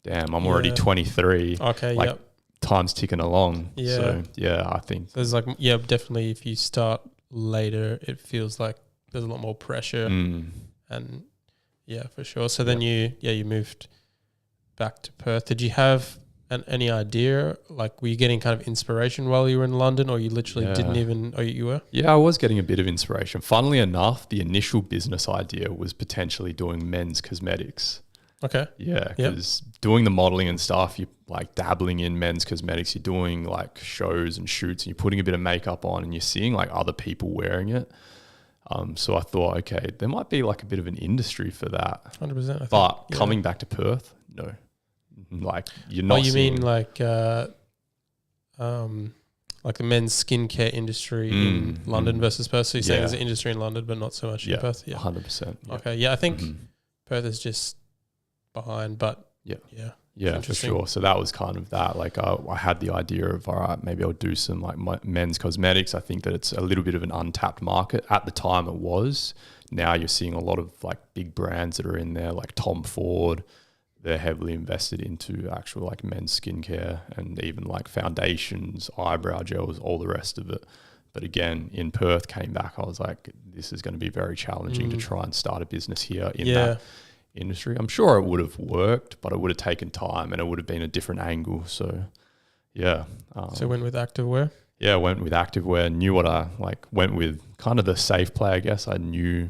Speaker 2: damn, I'm already 23.
Speaker 1: Okay,
Speaker 2: like, time's ticking along.
Speaker 1: Yeah.
Speaker 2: So yeah, I think
Speaker 1: there's like, yeah, definitely if you start later, it feels like there's a lot more pressure. And yeah, for sure. So then you moved back to Perth. Did you have any idea, like were you getting kind of inspiration while you were in London, or you literally didn't even, or you were?
Speaker 2: Yeah, I was getting a bit of inspiration. Funnily enough, the initial business idea was potentially doing men's cosmetics.
Speaker 1: Okay.
Speaker 2: Yeah, because doing the modeling and stuff, you're like dabbling in men's cosmetics, you're doing like shows and shoots, and you're putting a bit of makeup on, and you're seeing like other people wearing it. So I thought, okay, there might be like a bit of an industry for that.
Speaker 1: 100%.
Speaker 2: But coming back to Perth, no. Like you're not.
Speaker 1: Oh, you mean like the men's skincare industry in London versus Perth? So you're saying there's an industry in London, but not so much in Perth? Yeah,
Speaker 2: 100%.
Speaker 1: Okay, yeah, I think Perth is just behind, but
Speaker 2: yeah, for sure. So that was kind of that. Like I had the idea of, all right, maybe I'll do some like men's cosmetics. I think that it's a little bit of an untapped market. At the time it was. Now you're seeing a lot of like big brands that are in there, like Tom Ford. They're heavily invested into actual like men's skincare, and even like foundations, eyebrow gels, all the rest of it. But again, in Perth, came back, I was like, this is going to be very challenging to try and start a business here in that industry. I'm sure it would have worked, but it would have taken time and it would have been a different angle. So yeah.
Speaker 1: So went with activewear?
Speaker 2: Yeah, went with activewear. Knew what I like, went with kind of the safe play, I guess. I knew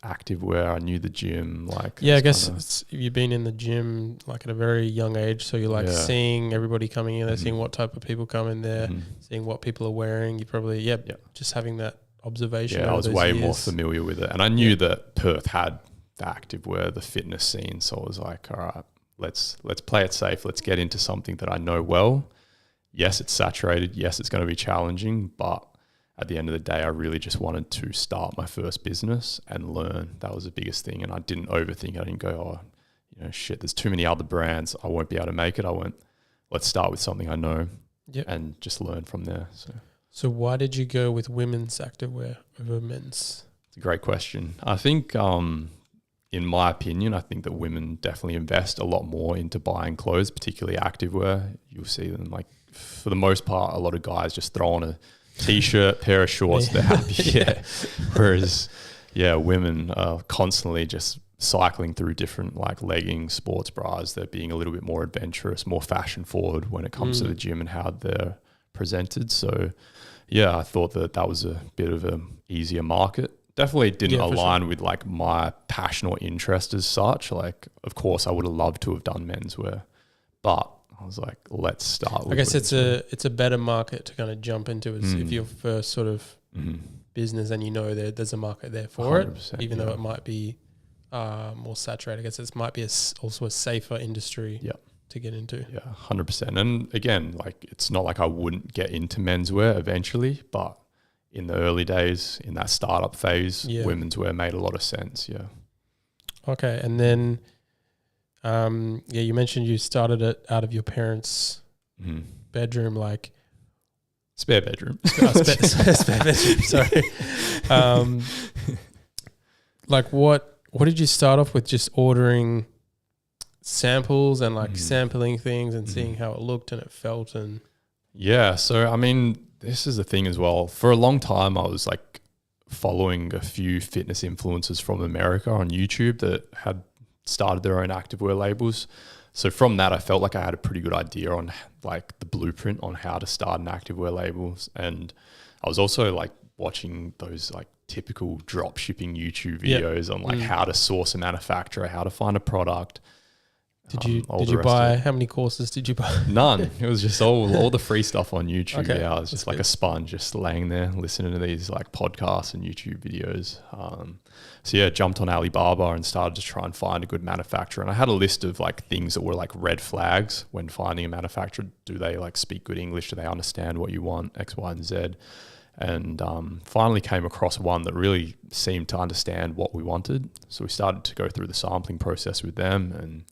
Speaker 2: activewear, I knew the gym. Like,
Speaker 1: yeah, I guess you've been in the gym like at a very young age, so you're like seeing everybody coming in there, seeing what type of people come in there, seeing what people are wearing. You probably just having that observation.
Speaker 2: Yeah, I was way more familiar with it, and I knew that Perth had the activewear, the fitness scene. So I was like, all right, let's play it safe. Let's get into something that I know well. Yes, it's saturated. Yes, it's going to be challenging, but at the end of the day, I really just wanted to start my first business and learn. That was the biggest thing. And I didn't overthink it. I didn't go, shit, there's too many other brands. I won't be able to make it. I went, let's start with something I know and just learn from there.
Speaker 1: So why did you go with women's activewear over men's?
Speaker 2: It's a great question. I think, in my opinion, I think that women definitely invest a lot more into buying clothes, particularly activewear. You'll see them, like, for the most part, a lot of guys just throw on a T-shirt, pair of shorts, they're happy. Whereas, women are constantly just cycling through different like leggings, sports bras. They're being a little bit more adventurous, more fashion forward when it comes to the gym and how they're presented. So yeah, I thought that was a bit of an easier market. Definitely didn't align with like my passion or interest as such. Like, of course I would have loved to have done menswear, but I was like, let's start with
Speaker 1: I guess it's a better market to kind of jump into as if your first sort of business and there's a market there for it, even though it might be more saturated. I guess it might be also a safer industry to get into. Yeah,
Speaker 2: 100%. And again, like it's not like I wouldn't get into menswear eventually, but in the early days, in that startup phase, women's wear made a lot of sense. Yeah.
Speaker 1: Okay. And then, you mentioned you started it out of your parents' bedroom, like
Speaker 2: spare bedroom.
Speaker 1: Spare bedroom. Sorry. Like what did you start off with? Just ordering samples and like sampling things and seeing how it looked and it felt and.
Speaker 2: Yeah. So, I mean, this is the thing as well. For a long time, I was like following a few fitness influencers from America on YouTube that had started their own activewear labels. So from that, I felt like I had a pretty good idea on like the blueprint on how to start an activewear labels. And I was also like watching those like typical drop shipping YouTube videos on like how to source a manufacturer, how to find a product.
Speaker 1: Did you buy, how many courses did you buy?
Speaker 2: None. It was just all the free stuff on YouTube. Okay, yeah, I was just like a sponge, just laying there listening to these like podcasts and YouTube videos. So yeah, jumped on Alibaba and started to try and find a good manufacturer. And I had a list of like things that were like red flags when finding a manufacturer. Do they like speak good English? Do they understand what you want? X, Y, and Z. And finally came across one that really seemed to understand what we wanted. So we started to go through the sampling process with them, and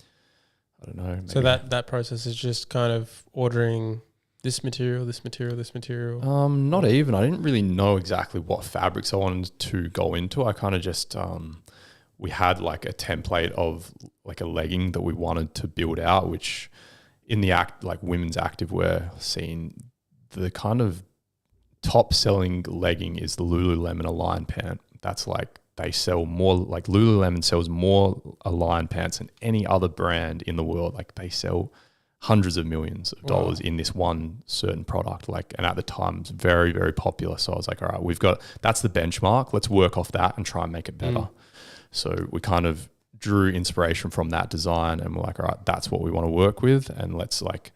Speaker 2: I don't know.
Speaker 1: So that process is just kind of ordering this material.
Speaker 2: Not even. I didn't really know exactly what fabrics I wanted to go into. I kind of just, we had like a template of like a legging that we wanted to build out, which in the women's activewear scene, the kind of top selling legging is the Lululemon Align pant. That's like, they sell more, like Lululemon sells more Align pants than any other brand in the world. Like they sell hundreds of millions of dollars in this one certain product. Like, and at the time it's very, very popular. So I was like, all right, that's the benchmark. Let's work off that and try and make it better. So we kind of drew inspiration from that design and we're like, all right, that's what we want to work with. And let's like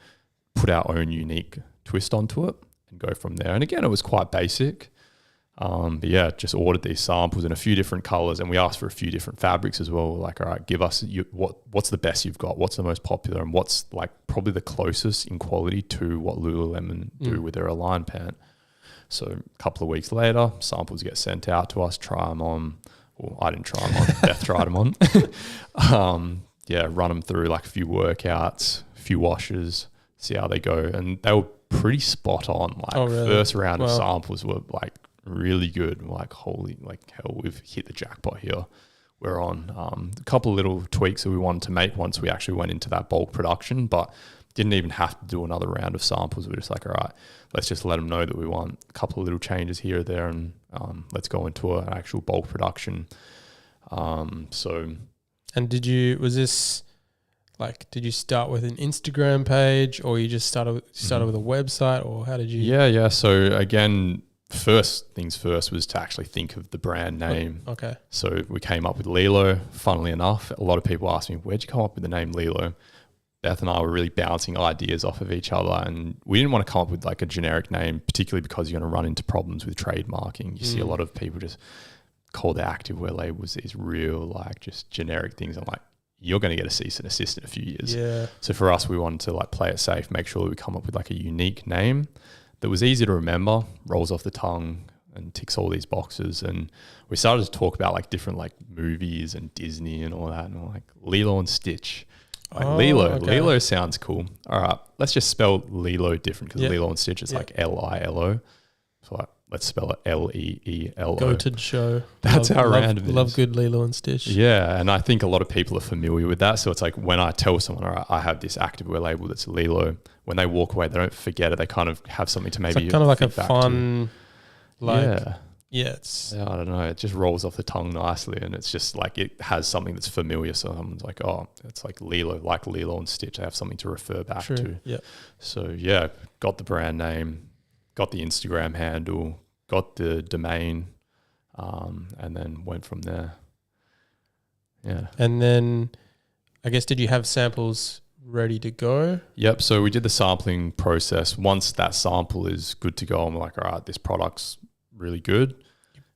Speaker 2: put our own unique twist onto it and go from there. And again, it was quite basic. But yeah, just ordered these samples in a few different colors, and we asked for a few different fabrics as well. We're like, all right, give us what's the best you've got, what's the most popular, and what's like probably the closest in quality to what Lululemon do with their Align pant. So a couple of weeks later, samples get sent out to us, try them on. Well, I didn't try them on. Beth tried them on. Run them through like a few workouts, a few washes, see how they go, and they were pretty spot on. Like first round of samples were like really good. Like, holy, like hell, we've hit the jackpot here. We're on a couple of little tweaks that we wanted to make once we actually went into that bulk production, but didn't even have to do another round of samples. We're just like, all right, let's just let them know that we want a couple of little changes here or there, and let's go into an actual bulk production. And
Speaker 1: did you did you start with an Instagram page, or you just started with a website, or how did you?
Speaker 2: Yeah. So again, first things first was to actually think of the brand name.
Speaker 1: Okay.
Speaker 2: So we came up with Leelo. Funnily enough, a lot of people ask me, where'd you come up with the name Leelo? Beth and I were really bouncing ideas off of each other, and we didn't want to come up with like a generic name, particularly because you're going to run into problems with trademarking. You see a lot of people just call their activewear labels these real like just generic things. I'm like, you're going to get a cease and desist in a few years.
Speaker 1: Yeah.
Speaker 2: So for us, we wanted to like play it safe, make sure that we come up with like a unique name that was easy to remember, rolls off the tongue, and ticks all these boxes. And we started to talk about like different like movies and Disney and all that. And we're like, Lilo and Stitch. Like Leelo. Okay. Leelo sounds cool. All right, let's just spell Leelo different, because Lilo and Stitch is like Lilo. So like, let's spell it Leelo.
Speaker 1: Goated show.
Speaker 2: That's how random it is.
Speaker 1: Love good Lilo and Stitch.
Speaker 2: Yeah, and I think a lot of people are familiar with that. So it's like when I tell someone, all right, I have this activewear label that's Leelo, when they walk away, they don't forget it. They kind of have something to maybe
Speaker 1: it's like kind of like a fun, it's
Speaker 2: I don't know. It just rolls off the tongue nicely, and it's just like it has something that's familiar. So I'm like, oh, it's like Leelo and Stitch. I have something to refer back to.
Speaker 1: Yeah.
Speaker 2: So yeah, got the brand name, got the Instagram handle, got the domain, and then went from there. Yeah.
Speaker 1: And then, I guess, did you have samples ready to go?
Speaker 2: Yep. So we did the sampling process. Once that sample is good to go, I'm like, all right, this product's really good.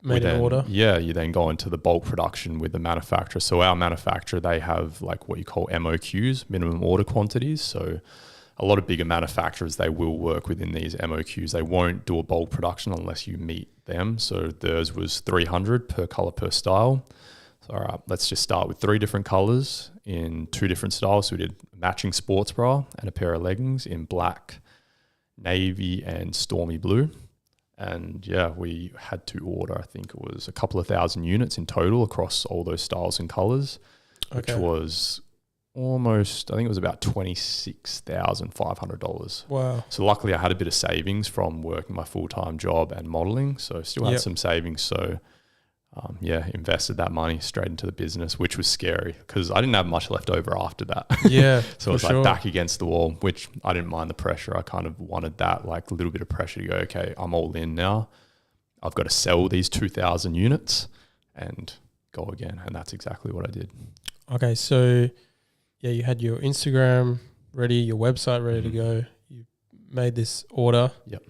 Speaker 1: Made an order?
Speaker 2: Yeah, you then go into the bulk production with the manufacturer. So our manufacturer, they have like what you call MOQs, minimum order quantities. So a lot of bigger manufacturers, they will work within these MOQs. They won't do a bulk production unless you meet them. So theirs was 300 per color per style. So all right, let's just start with 3 different colors in 2 different styles. So we did a matching sports bra and a pair of leggings in black, navy, and stormy blue. And yeah, we had to order, I think it was a couple of thousand units in total across all those styles and colors, which was almost, I think it was about $26,500.
Speaker 1: Wow.
Speaker 2: So luckily I had a bit of savings from working my full-time job and modeling. So still had some savings. So invested that money straight into the business, which was scary because I didn't have much left over after that.
Speaker 1: Yeah.
Speaker 2: So it was like back against the wall, which I didn't mind the pressure. I kind of wanted that like little bit of pressure to go, okay, I'm all in now. I've got to sell these 2,000 units and go again. And that's exactly what I did.
Speaker 1: Okay. So yeah, you had your Instagram ready, your website ready to go. You made this order.
Speaker 2: Yep.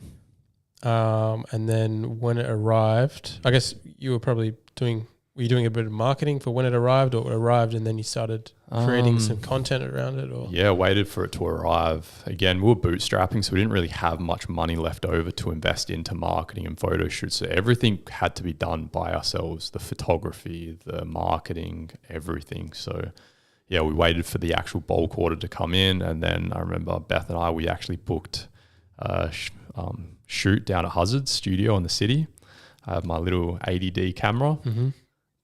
Speaker 1: And then when it arrived, I guess you were probably doing a bit of marketing for when it arrived, or it arrived and then you started creating some content around it? Or
Speaker 2: yeah, waited for it to arrive. Again, we were bootstrapping, so we didn't really have much money left over to invest into marketing and photo shoots. So everything had to be done by ourselves, the photography, the marketing, everything. So yeah, we waited for the actual bulk order to come in. And then I remember Beth and I, we actually booked shoot down at Huzzard's studio in the city. I have my little 80D camera.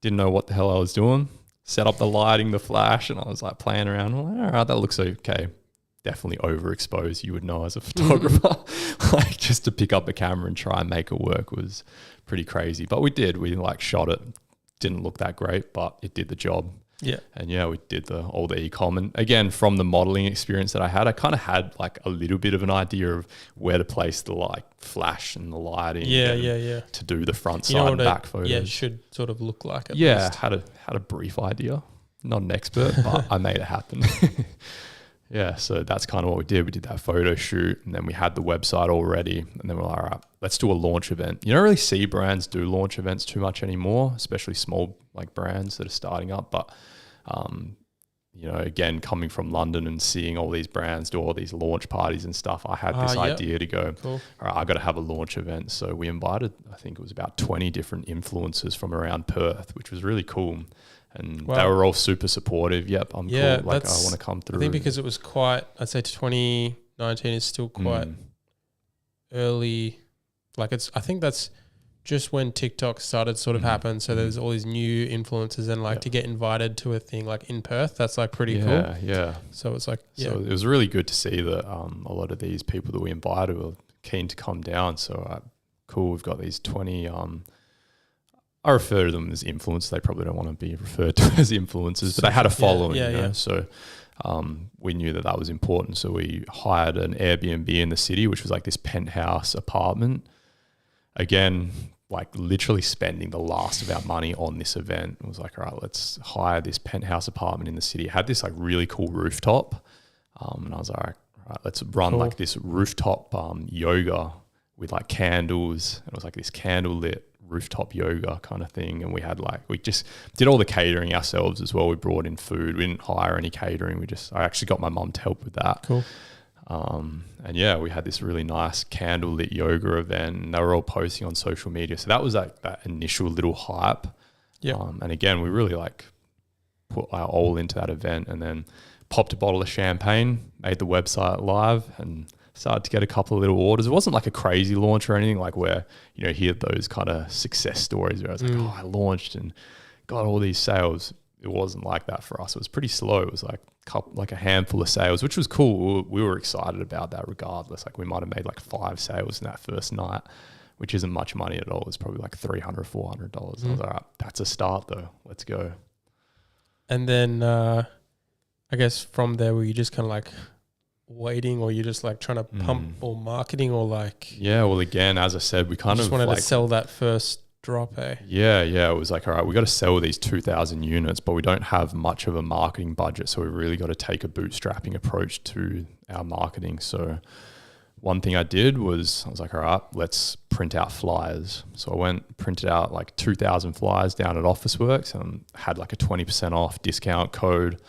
Speaker 2: Didn't know what the hell I was doing. Set up the lighting, the flash, and I was like playing around. I'm like, all right, that looks okay. Definitely overexposed, you would know as a photographer. Like just to pick up a camera and try and make it work was pretty crazy. But we did. We like shot it. Didn't look that great, but it did the job.
Speaker 1: Yeah.
Speaker 2: And yeah, we did all the e-com. And again, from the modeling experience that I had, I kind of had like a little bit of an idea of where to place the like flash and the lighting.
Speaker 1: Yeah.
Speaker 2: To do the front, side, and back photos.
Speaker 1: Yeah, it should sort of look like. At
Speaker 2: yeah,
Speaker 1: least.
Speaker 2: had a brief idea. Not an expert, but I made it happen. Yeah, so that's kind of what we did. We did that photo shoot, and then we had the website already, and then we're like, all right, let's do a launch event. You don't really see brands do launch events too much anymore, especially small like brands that are starting up. But, again, coming from London and seeing all these brands do all these launch parties and stuff, I had this idea to go, all right, I got to have a launch event. So we invited, I think it was about 20 different influencers from around Perth, which was really cool. And they were all super supportive. Yep, I'm cool. Like, I want to come through.
Speaker 1: I think because it was quite, I'd say 2019 is still quite early. Like I think that's just when TikTok started sort of happen. So there's all these new influencers and to get invited to a thing like in Perth, that's like pretty cool.
Speaker 2: Yeah.
Speaker 1: So it's like,
Speaker 2: So it was really good to see that a lot of these people that we invited were keen to come down. So cool, we've got these 20, I refer to them as influencers. They probably don't want to be referred to as influencers, but they had a following, you know? So we knew that was important. So we hired an Airbnb in the city, which was like this penthouse apartment. Again, like literally spending the last of our money on this event. It was like, all right, let's hire this penthouse apartment in the city. It had this like really cool rooftop. And I was like, all right, let's run like this rooftop yoga with like candles. And it was like this candlelit rooftop yoga kind of thing. And we just did all the catering ourselves as well. We brought in food. We didn't hire any catering. I actually got my mum to help with that.
Speaker 1: Cool.
Speaker 2: And yeah, we had this really nice candlelit yoga event, and they were all posting on social media. So that was like that initial little hype. Yeah. And again, we really like put our all into that event, and then popped a bottle of champagne, made the website live, and started to get a couple of little orders. It wasn't like a crazy launch or anything like where, hear those kind of success stories where I was like, I launched and got all these sales. It wasn't like that for us. It was pretty slow. It was like a handful of sales, which was cool. We were excited about that regardless. Like we might have made like 5 sales in that first night, which isn't much money at all. It's probably like $300, $400. I was like, all right, that's a start though. Let's go.
Speaker 1: And then I guess from there, were you just kind of like waiting, or you just like trying to pump or marketing, or like?
Speaker 2: Yeah, well, again, as I said, we kind of
Speaker 1: just wanted to sell that first drop, eh?
Speaker 2: Yeah. It was like, all right, we got to sell these 2,000 units, but we don't have much of a marketing budget. So we really got to take a bootstrapping approach to our marketing. So one thing I did was I was like, all right, let's print out flyers. So I printed out like 2,000 flyers down at Officeworks and had like a 20% off discount code.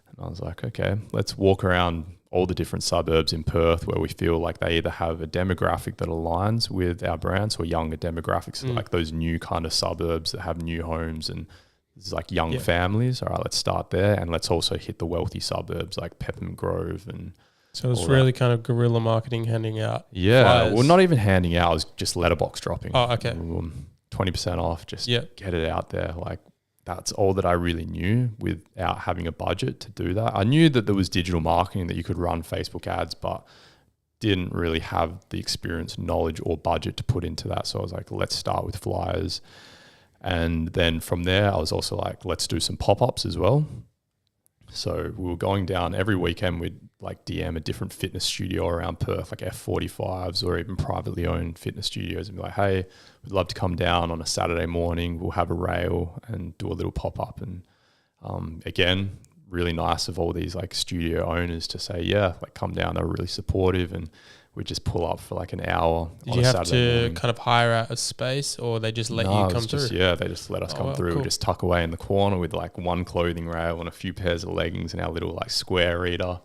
Speaker 2: And I was like, okay, let's walk around all the different suburbs in Perth where we feel like they either have a demographic that aligns with our brand, so younger demographics, like those new kind of suburbs that have new homes and there's like young families. All right, let's start there. And let's also hit the wealthy suburbs like Peppermint Grove. And
Speaker 1: so it's really kind of guerrilla marketing, handing out
Speaker 2: flyers. Well, not even handing out, it was just letterbox dropping.
Speaker 1: Oh, okay.
Speaker 2: 20% off, just get it out there. Like, that's all that I really knew without having a budget to do that. I knew that there was digital marketing, that you could run Facebook ads, but didn't really have the experience, knowledge, or budget to put into that. So I was like, let's start with flyers. And then from there, I was also like, let's do some pop-ups as well. So we were going down every weekend. We'd like DM a different fitness studio around Perth, like F45s or even privately owned fitness studios, and be like, hey, we'd love to come down on a Saturday morning. We'll have a rail and do a little pop-up. And again, really nice of all these like studio owners to say, yeah, like come down. They're really supportive, and we just pull up for like an hour.
Speaker 1: Did you have to kind of hire out a space, or they just let you come through?
Speaker 2: Yeah, they just let us come through. Cool. We just tuck away in the corner with like one clothing rail and a few pairs of leggings and our little like square reader.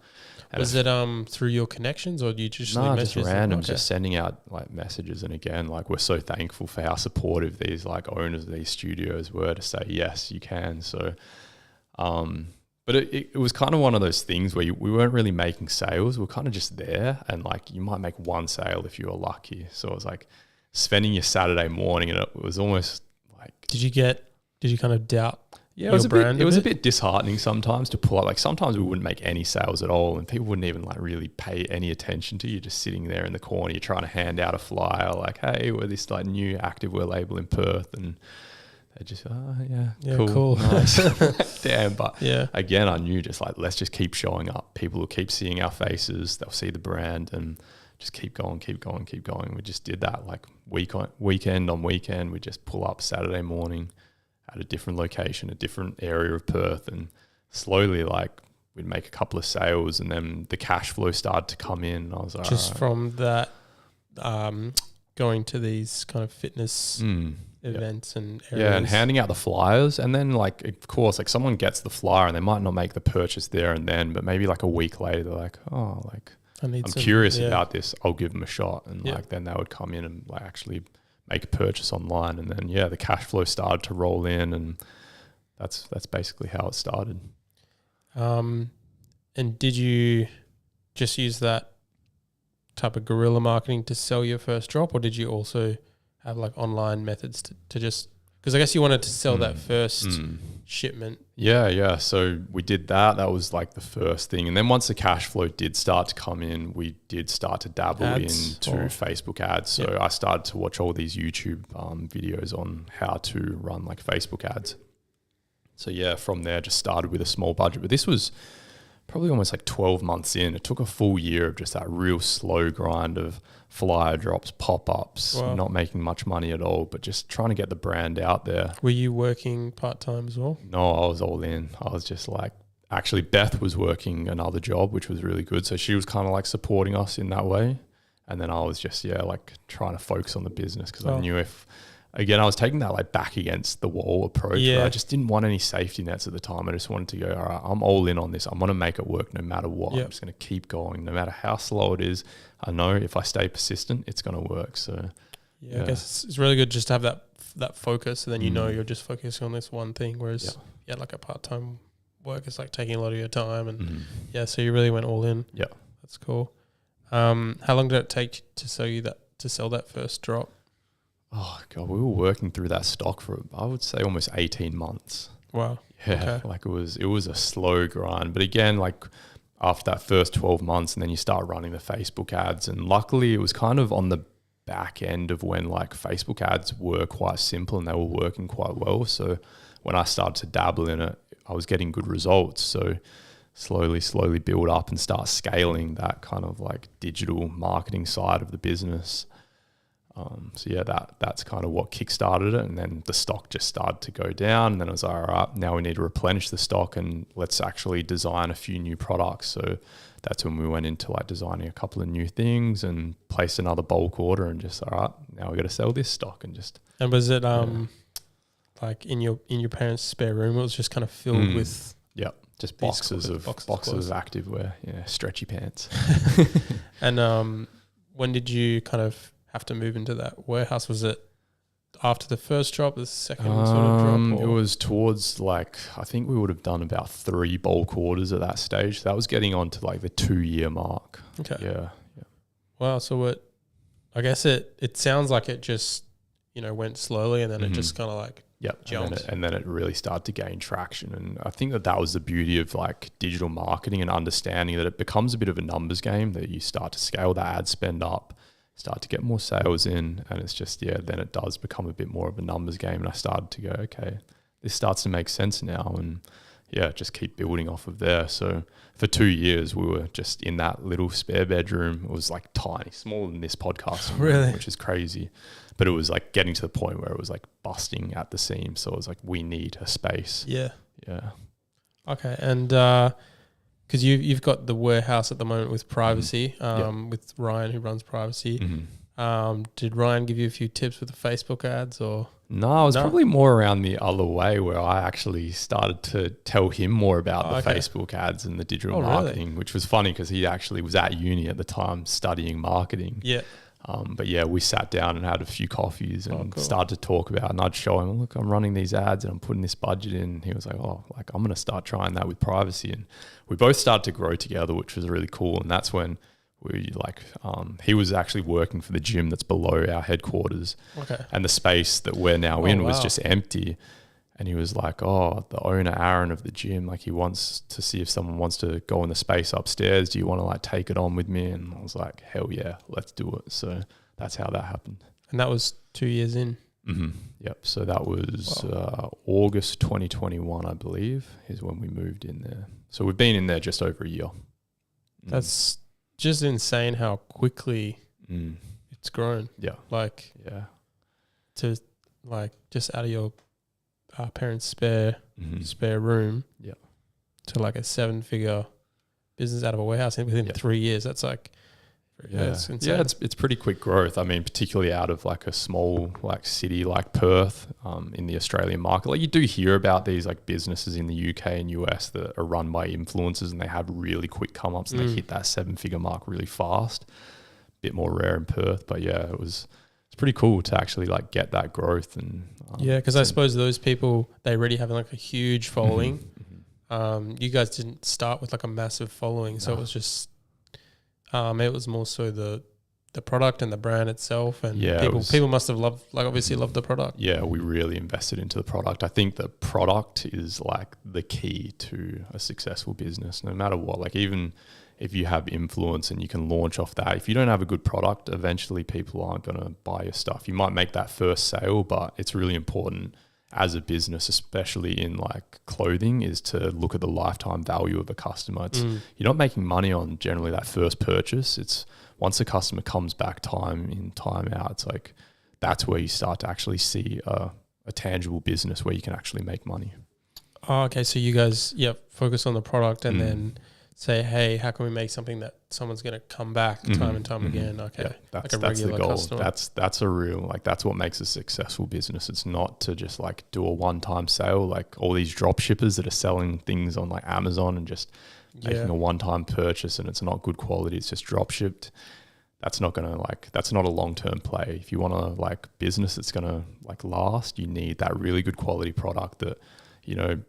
Speaker 2: And
Speaker 1: was it through your connections, or do you just
Speaker 2: just random, just sending out like messages? And again, like we're so thankful for how supportive these like owners of these studios were to say, yes, you can. So, but it was kind of one of those things where we weren't really making sales. We were kind of just there, and like you might make one sale if you were lucky. So it was like spending your Saturday morning, and it was almost like. Did
Speaker 1: you kind of doubt?
Speaker 2: Yeah, it was a bit disheartening sometimes to pull up. Like sometimes we wouldn't make any sales at all, and people wouldn't even like really pay any attention to you. Just sitting there in the corner, you're trying to hand out a flyer like, "Hey, we're this like new activewear label in Perth," and they just, cool. Nice. Damn, but again, I knew just like let's just keep showing up. People will keep seeing our faces, they'll see the brand, and just keep going. We just did that like weekend on weekend. We just pull up Saturday morning at a different location, a different area of Perth, and slowly like we'd make a couple of sales, and then the cash flow started to come in. I was like,
Speaker 1: just from that, going to these kind of fitness events and areas.
Speaker 2: Yeah, and handing out the flyers, and then like of course like someone gets the flyer and they might not make the purchase there and then, but maybe like a week later they're like, oh, like I'm curious about this, I'll give them a shot, and like then they would come in and like actually make a purchase online, and then the cash flow started to roll in, and that's basically how it started.
Speaker 1: And did you just use that type of guerrilla marketing to sell your first drop, or did you also have like online methods to just, because I guess you wanted to sell that first shipment?
Speaker 2: Yeah. So we did that. That was like the first thing. And then once the cash flow did start to come in, we did start to dabble into Facebook ads. So I started to watch all these YouTube videos on how to run like Facebook ads. So from there just started with a small budget. But this was probably almost like 12 months in. It took a full year of just that real slow grind of flyer drops, pop-ups, not making much money at all, but just trying to get the brand out there.
Speaker 1: Were you working part-time as well?
Speaker 2: No, I was all in. I was just like, actually Beth was working another job, which was really good. So she was kind of like supporting us in that way. And then I was just, like trying to focus on the business, because I knew I was taking that like back against the wall approach. Where I just didn't want any safety nets at the time. I just wanted to go, all right, I'm all in on this. I'm going to make it work no matter what. I'm just going to keep going no matter how slow it is. I know if I stay persistent, it's going to work. So
Speaker 1: I guess it's really good just to have that focus, and then you're just focusing on this one thing. Whereas like a part-time work is like taking a lot of your time, and so you really went all in.
Speaker 2: Yeah,
Speaker 1: that's cool. How long did it take to sell that first drop?
Speaker 2: Oh God, we were working through that stock for, I would say, almost 18 months.
Speaker 1: Wow.
Speaker 2: Yeah. Okay. Like it was a slow grind, but again, like after that first 12 months, and then you start running the Facebook ads, and luckily it was kind of on the back end of when like Facebook ads were quite simple and they were working quite well. So when I started to dabble in it, I was getting good results. So slowly build up and start scaling that kind of like digital marketing side of the business. So yeah, that's kind of what kickstarted it. And then the stock just started to go down. And then I was like, all right, now we need to replenish the stock and let's actually design a few new products. So that's when we went into like designing a couple of new things and placed another bulk order and just, all right, now we got to sell this stock and just.
Speaker 1: And was it like in your parents' spare room? It was just kind of filled with.
Speaker 2: Yeah, just boxes of activewear. Yeah, stretchy pants.
Speaker 1: And when did you kind of have to move into that warehouse? Was it after the first drop, the second sort of drop? Or?
Speaker 2: It was towards like, I think we would have done about 3 bulk orders at that stage. That was getting on to like the 2-year mark.
Speaker 1: Okay.
Speaker 2: Yeah.
Speaker 1: Wow. So I guess it sounds like it just, went slowly and then it just kind of like jumped.
Speaker 2: And then it really started to gain traction. And I think that was the beauty of like digital marketing and understanding that it becomes a bit of a numbers game, that you start to scale the ad spend up, start to get more sales in, and it's just, then it does become a bit more of a numbers game. And I started to go, okay, this starts to make sense now, and just keep building off of there. So for 2 years, we were just in that little spare bedroom. It was like tiny, smaller than this podcast,
Speaker 1: really,
Speaker 2: which is crazy. But it was like getting to the point where it was like busting at the seams. So it was like, we need a space.
Speaker 1: Yeah.
Speaker 2: Yeah.
Speaker 1: Okay. And because you've got the warehouse at the moment with Privacy, with Ryan, who runs Privacy.
Speaker 2: Mm-hmm.
Speaker 1: Did Ryan give you a few tips with the Facebook ads or?
Speaker 2: No, it was probably more around the other way, where I actually started to tell him more about the Facebook ads and the digital marketing, which was funny because he actually was at uni at the time studying marketing.
Speaker 1: Yeah.
Speaker 2: But we sat down and had a few coffees and started to talk about it. And I'd show him, look, I'm running these ads and I'm putting this budget in. And he was like, I'm going to start trying that with Privacy. And we both started to grow together, which was really cool. And that's when he was actually working for the gym that's below our headquarters.
Speaker 1: Okay.
Speaker 2: And the space that we're now in was just empty. And he was like, the owner, Aaron, of the gym, like he wants to see if someone wants to go in the space upstairs. Do you want to like take it on with me? And I was like, hell yeah, let's do it. So that's how that happened.
Speaker 1: And that was 2 years in?
Speaker 2: Mm-hmm. Yep. So that was August 2021, I believe, is when we moved in there. So we've been in there just over a year.
Speaker 1: That's just insane how quickly it's grown.
Speaker 2: Yeah.
Speaker 1: To just out of your parents' spare room, to like a 7-figure business out of a warehouse within 3 years. That's like, it's insane.
Speaker 2: Yeah, it's pretty quick growth. I mean, particularly out of like a small like city like Perth, in the Australian market. Like you do hear about these like businesses in the UK and US that are run by influencers and they have really quick come ups and they hit that 7-figure mark really fast. Bit more rare in Perth, but it's pretty cool to actually like get that growth. And
Speaker 1: because I suppose those people, they already have like a huge following. You guys didn't start with like a massive following, so it was just it was more so the product and the brand itself, and people must have loved the product. Yeah,
Speaker 2: we really invested into the product. I think the product is like the key to a successful business, no matter what. Like even if you have influence and you can launch off that, if you don't have a good product, eventually people aren't going to buy your stuff. You might make that first sale, but it's really important as a business, especially in like clothing, is to look at the lifetime value of a customer. You're not making money on generally that first purchase. It's once a customer comes back time in, time out, it's like that's where you start to actually see a tangible business where you can actually make money.
Speaker 1: Oh, okay. So you guys, focus on the product and then say, hey, how can we make something that someone's going to come back time and time again? Okay.
Speaker 2: That's
Speaker 1: like a regular
Speaker 2: the goal.
Speaker 1: Customer.
Speaker 2: That's a real, like, that's what makes a successful business. It's not to just like do a one-time sale, like all these drop shippers that are selling things on like Amazon and just making a one-time purchase and it's not good quality. It's just drop shipped. That's not going to that's not a long-term play. If you want to like business that's going to like last, you need that really good quality product that,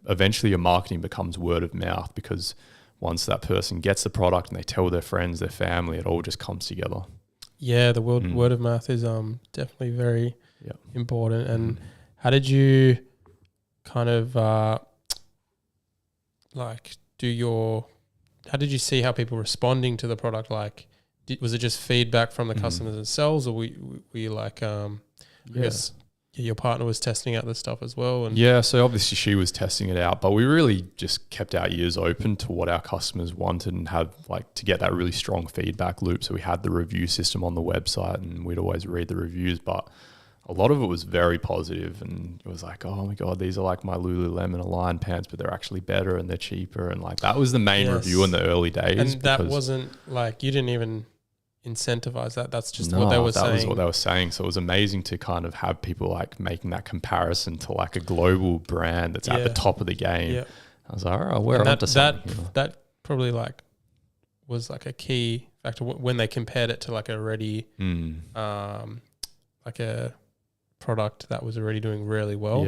Speaker 2: eventually your marketing becomes word of mouth, because once that person gets the product and they tell their friends, their family, it all just comes together.
Speaker 1: Yeah, the word of mouth is definitely very important. And how did you kind of how did you see how people responding to the product? Like, was it just feedback from the customers themselves, or were you like, I guess your partner was testing out this stuff as well? And
Speaker 2: yeah, so obviously she was testing it out, but we really just kept our ears open to what our customers wanted and had like to get that really strong feedback loop. So we had the review system on the website and we'd always read the reviews, but a lot of it was very positive, and it was like, oh my God, these are like my Lululemon Align pants, but they're actually better and they're cheaper. And like that was the main review in the early days.
Speaker 1: And that wasn't like, you didn't even incentivize that. That's just what they were saying. That was
Speaker 2: what they were saying. So it was amazing to kind of have people like making that comparison to like a global brand that's at the top of the game. Yeah. I was like, all right, we're onto something.
Speaker 1: That probably like was like a key factor when they compared it to like a ready, like a product that was already doing really well.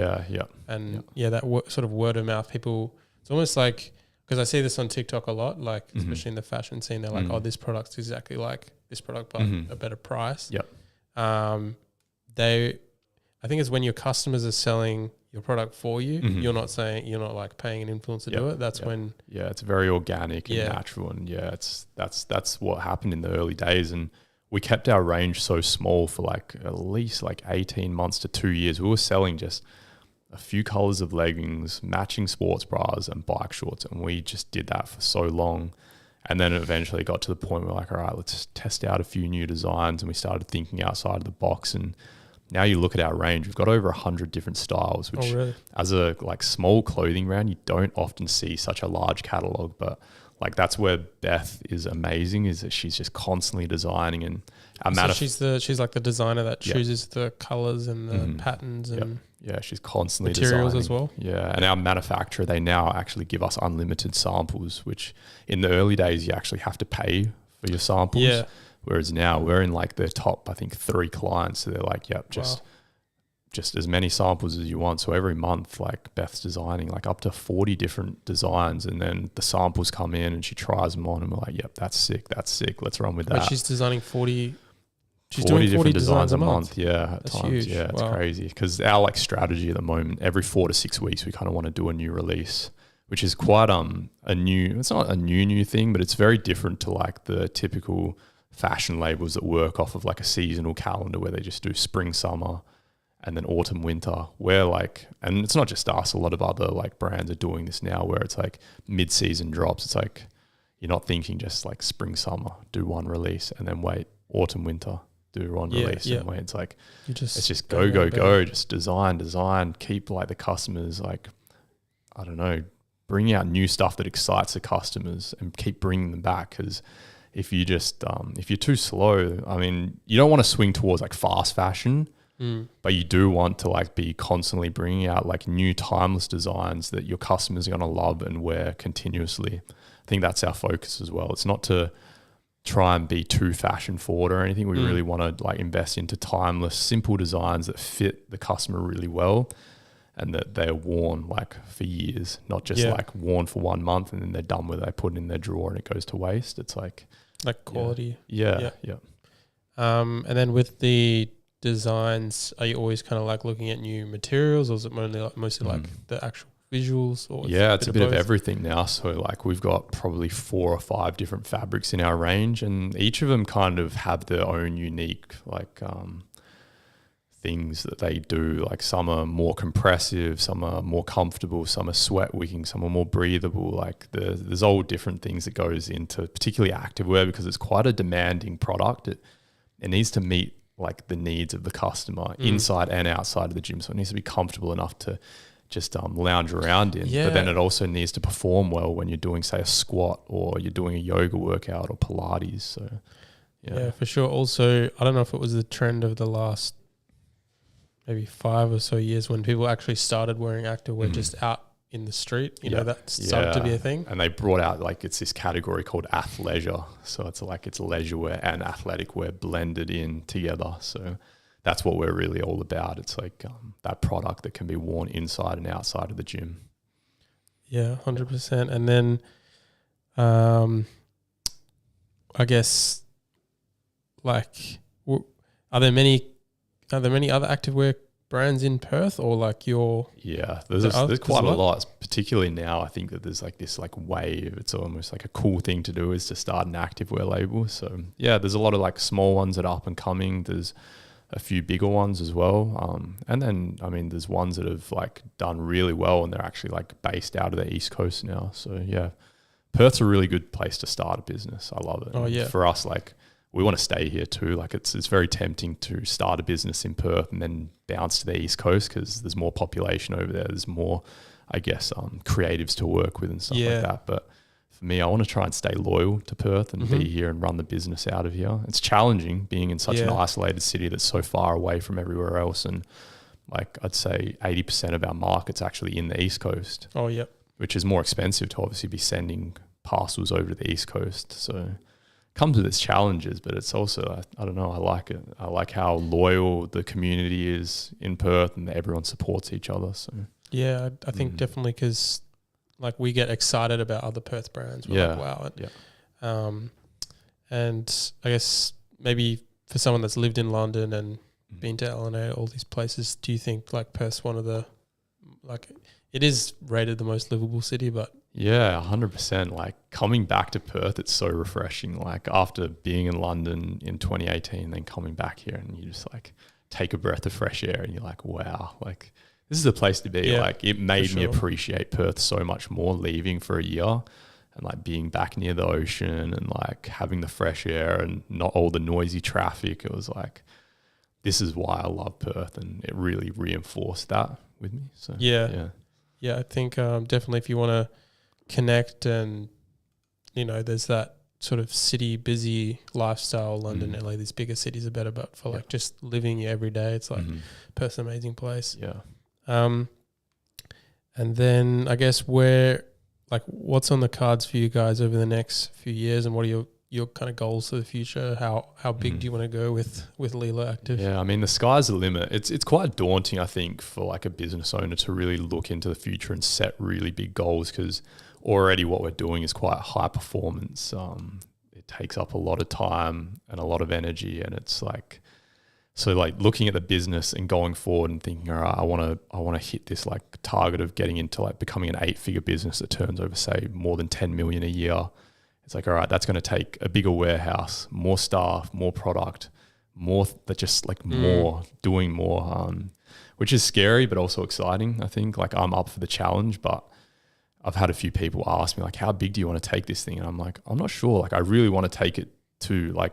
Speaker 1: And that sort of word of mouth, people, it's almost like, because I see this on TikTok a lot, like especially in the fashion scene, they're like, oh, this product's exactly like this product, but a better price. I think it's when your customers are selling your product for you, you're not like paying an influencer to do it. That's when
Speaker 2: it's very organic and natural, and that's what happened in the early days. And we kept our range so small for like at least like 18 months to 2 years. We were selling just a few colors of leggings, matching sports bras and bike shorts. And we just did that for so long. And then it eventually got to the point where we're like, all right, let's test out a few new designs. And we started thinking outside of the box. And now you look at our range, we've got over 100 different styles, which as a like small clothing brand, you don't often see such a large catalog. But like that's where Beth is amazing, is that she's just constantly designing, and
Speaker 1: she's like the designer that chooses the colors and the patterns and
Speaker 2: she's constantly
Speaker 1: materials
Speaker 2: designing
Speaker 1: as well.
Speaker 2: Yeah, and our manufacturer, they now actually give us unlimited samples, which in the early days you actually have to pay for your samples. Yeah. Whereas now we're in like the top, I think 3 clients. So they're like, just as many samples as you want. So every month, like Beth's designing like up to 40 different designs, and then the samples come in and she tries them on, and we're like, yep, that's sick. Let's run with that.
Speaker 1: But she's designing 40. She's
Speaker 2: 40
Speaker 1: doing 40
Speaker 2: different designs a month. Yeah, at
Speaker 1: that's
Speaker 2: times.
Speaker 1: Huge.
Speaker 2: Yeah, it's crazy. Because our like strategy at the moment, every 4 to 6 weeks, we kind of want to do a new release, which is quite it's not a new thing, but it's very different to like the typical fashion labels that work off of like a seasonal calendar where they just do spring, summer, and then autumn, winter. Where like, and it's not just us, a lot of other like brands are doing this now, where it's like mid-season drops. It's like you're not thinking just like spring, summer, do one release, and then wait, autumn, winter, do one release, and wait. It's like it's just go, just design, keep like the customers like, I don't know, bring out new stuff that excites the customers and keep bringing them back. Because if you just if you're too slow, I mean, you don't want to swing towards like fast fashion, but you do want to like be constantly bringing out like new timeless designs that your customers are going to love and wear continuously. I think that's our focus as well. It's not to try and be too fashion forward or anything. We really want to like invest into timeless, simple designs that fit the customer really well, and that they're worn like for years, not just like worn for 1 month and then they're done with it. They put it in their drawer and it goes to waste. It's like
Speaker 1: quality.
Speaker 2: Yeah.
Speaker 1: And then with the designs, are you always kind of like looking at new materials, or is it mostly like the actual visuals? Or
Speaker 2: it's a bit of everything now. So like we've got probably 4 or 5 different fabrics in our range, and each of them kind of have their own unique like things that they do. Like some are more compressive, some are more comfortable, some are sweat wicking, some are more breathable. Like there's all different things that goes into particularly activewear, because it's quite a demanding product. It needs to meet like the needs of the customer inside and outside of the gym. So it needs to be comfortable enough to just lounge around in. But then it also needs to perform well when you're doing, say, a squat, or you're doing a yoga workout or Pilates. So
Speaker 1: yeah, for sure. Also, I don't know if it was the trend of the last maybe 5 or so years when people actually started wearing activewear just out in the street. You know, that started to be a thing.
Speaker 2: And they brought out like, it's this category called athleisure. So it's like it's leisure wear and athletic wear blended in together. So that's what we're really all about. It's like that product that can be worn inside and outside of the gym.
Speaker 1: Yeah, 100%. And then I guess like, are there many other activewear brands in Perth, or like your?
Speaker 2: Yeah, there's quite a lot, particularly now. I think that there's like this like wave. It's almost like a cool thing to do is to start an activewear label. So yeah, there's a lot of like small ones that are up and coming. There's a few bigger ones as well. And then, I mean, there's ones that have like done really well and they're actually like based out of the East Coast now. So yeah, Perth's a really good place to start a business. I love it.
Speaker 1: Oh yeah.
Speaker 2: For us, like we want to stay here too. Like it's very tempting to start a business in Perth and then bounce to the East Coast because there's more population over there. There's more, I guess, creatives to work with and stuff like that. But for me, I want to try and stay loyal to Perth and be here and run the business out of here. It's challenging being in such an isolated city that's so far away from everywhere else. And like I'd say 80% of our market's actually in the East Coast.
Speaker 1: Oh, yeah.
Speaker 2: Which is more expensive to obviously be sending parcels over to the East Coast. So it comes with its challenges, but it's also, I don't know, I like it. I like how loyal the community is in Perth and that everyone supports each other. So
Speaker 1: yeah, I think definitely because like we get excited about other Perth brands. We're like, wow. And I guess maybe for someone that's lived in London and been to LA, all these places, do you think like Perth's one of the, like it is rated the most livable city, but
Speaker 2: yeah, 100%. Like coming back to Perth, it's so refreshing. Like after being in London in 2018, then coming back here and you just like take a breath of fresh air and you're like, wow, like this is a place to be. Like it made me appreciate Perth so much more leaving for a year and like being back near the ocean and like having the fresh air and not all the noisy traffic. It was like, this is why I love Perth, and it really reinforced that with me. So
Speaker 1: yeah, I think definitely if you want to connect and, you know, there's that sort of city busy lifestyle, London, LA, these bigger cities are better, but for like just living every day, it's like Perth's an amazing place. And then I guess what's on the cards for you guys over the next few years, and what are your kind of goals for the future? How big do you want to go with Leelo Active?
Speaker 2: Yeah, I mean, the sky's the limit. It's quite daunting, I think, for like a business owner to really look into the future and set really big goals, because already what we're doing is quite high performance. It takes up a lot of time and a lot of energy, and it's like, so like looking at the business and going forward and thinking, all right, I want to hit this like target of getting into like becoming an 8-figure business that turns over, say, more than 10 million a year. It's like, all right, that's going to take a bigger warehouse, more staff, more product, more that just like more, doing more, which is scary, but also exciting. I think like I'm up for the challenge, but I've had a few people ask me like, how big do you want to take this thing? And I'm like, I'm not sure. Like I really want to take it to like,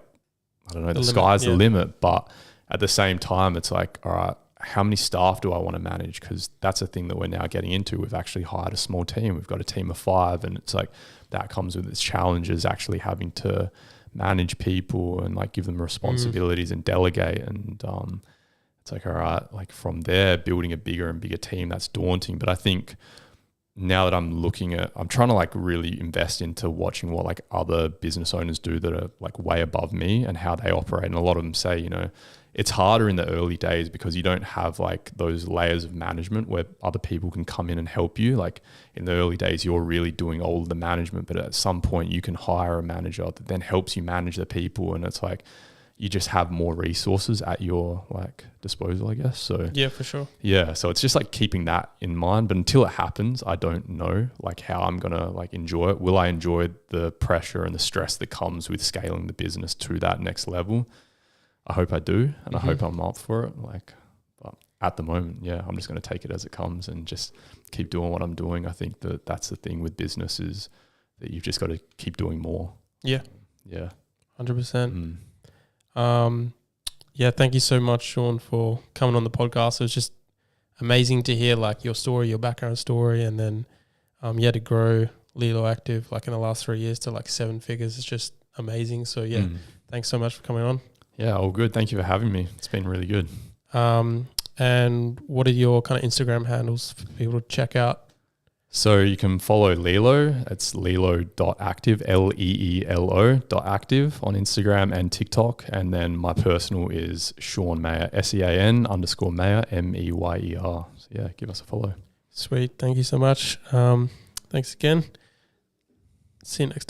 Speaker 2: I don't know, the sky's the limit, but at the same time, it's like, all right, how many staff do I want to manage? Because that's a thing that we're now getting into. We've actually hired a small team. We've got a team of 5, and it's like that comes with its challenges, actually having to manage people and like give them responsibilities and delegate. And it's like, all right, like from there, building a bigger and bigger team, that's daunting. But I think now that I'm trying to like really invest into watching what like other business owners do that are like way above me and how they operate. And a lot of them say, you know, it's harder in the early days because you don't have like those layers of management where other people can come in and help you. Like in the early days, you're really doing all of the management, but at some point you can hire a manager that then helps you manage the people. And it's like, you just have more resources at your like disposal, I guess. So
Speaker 1: yeah, for sure.
Speaker 2: Yeah. So it's just like keeping that in mind, but until it happens, I don't know like how I'm going to like enjoy it. Will I enjoy the pressure and the stress that comes with scaling the business to that next level? I hope I do. And I hope I'm up for it. Like, but at the moment, yeah, I'm just going to take it as it comes and just keep doing what I'm doing. I think that that's the thing with business is that you've just got to keep doing more. Yeah. Yeah.
Speaker 1: 100%. Yeah, thank you so much, Sean, for coming on the podcast. It was just amazing to hear like your story, your background story, and then to grow Leelo Active like in the last 3 years to like 7 figures. It's just amazing. So yeah, thanks so much for coming on. Yeah, all good. Thank you for having me. It's been really good. And what are your kind of Instagram handles for people to check out? So you can follow Leelo. It's leelo.active, Leelo.active on Instagram and TikTok. And then my personal is Sean Meyer, SEAN_Meyer, MEYER. So yeah, give us a follow. Sweet. Thank you so much. Thanks again. See you next time.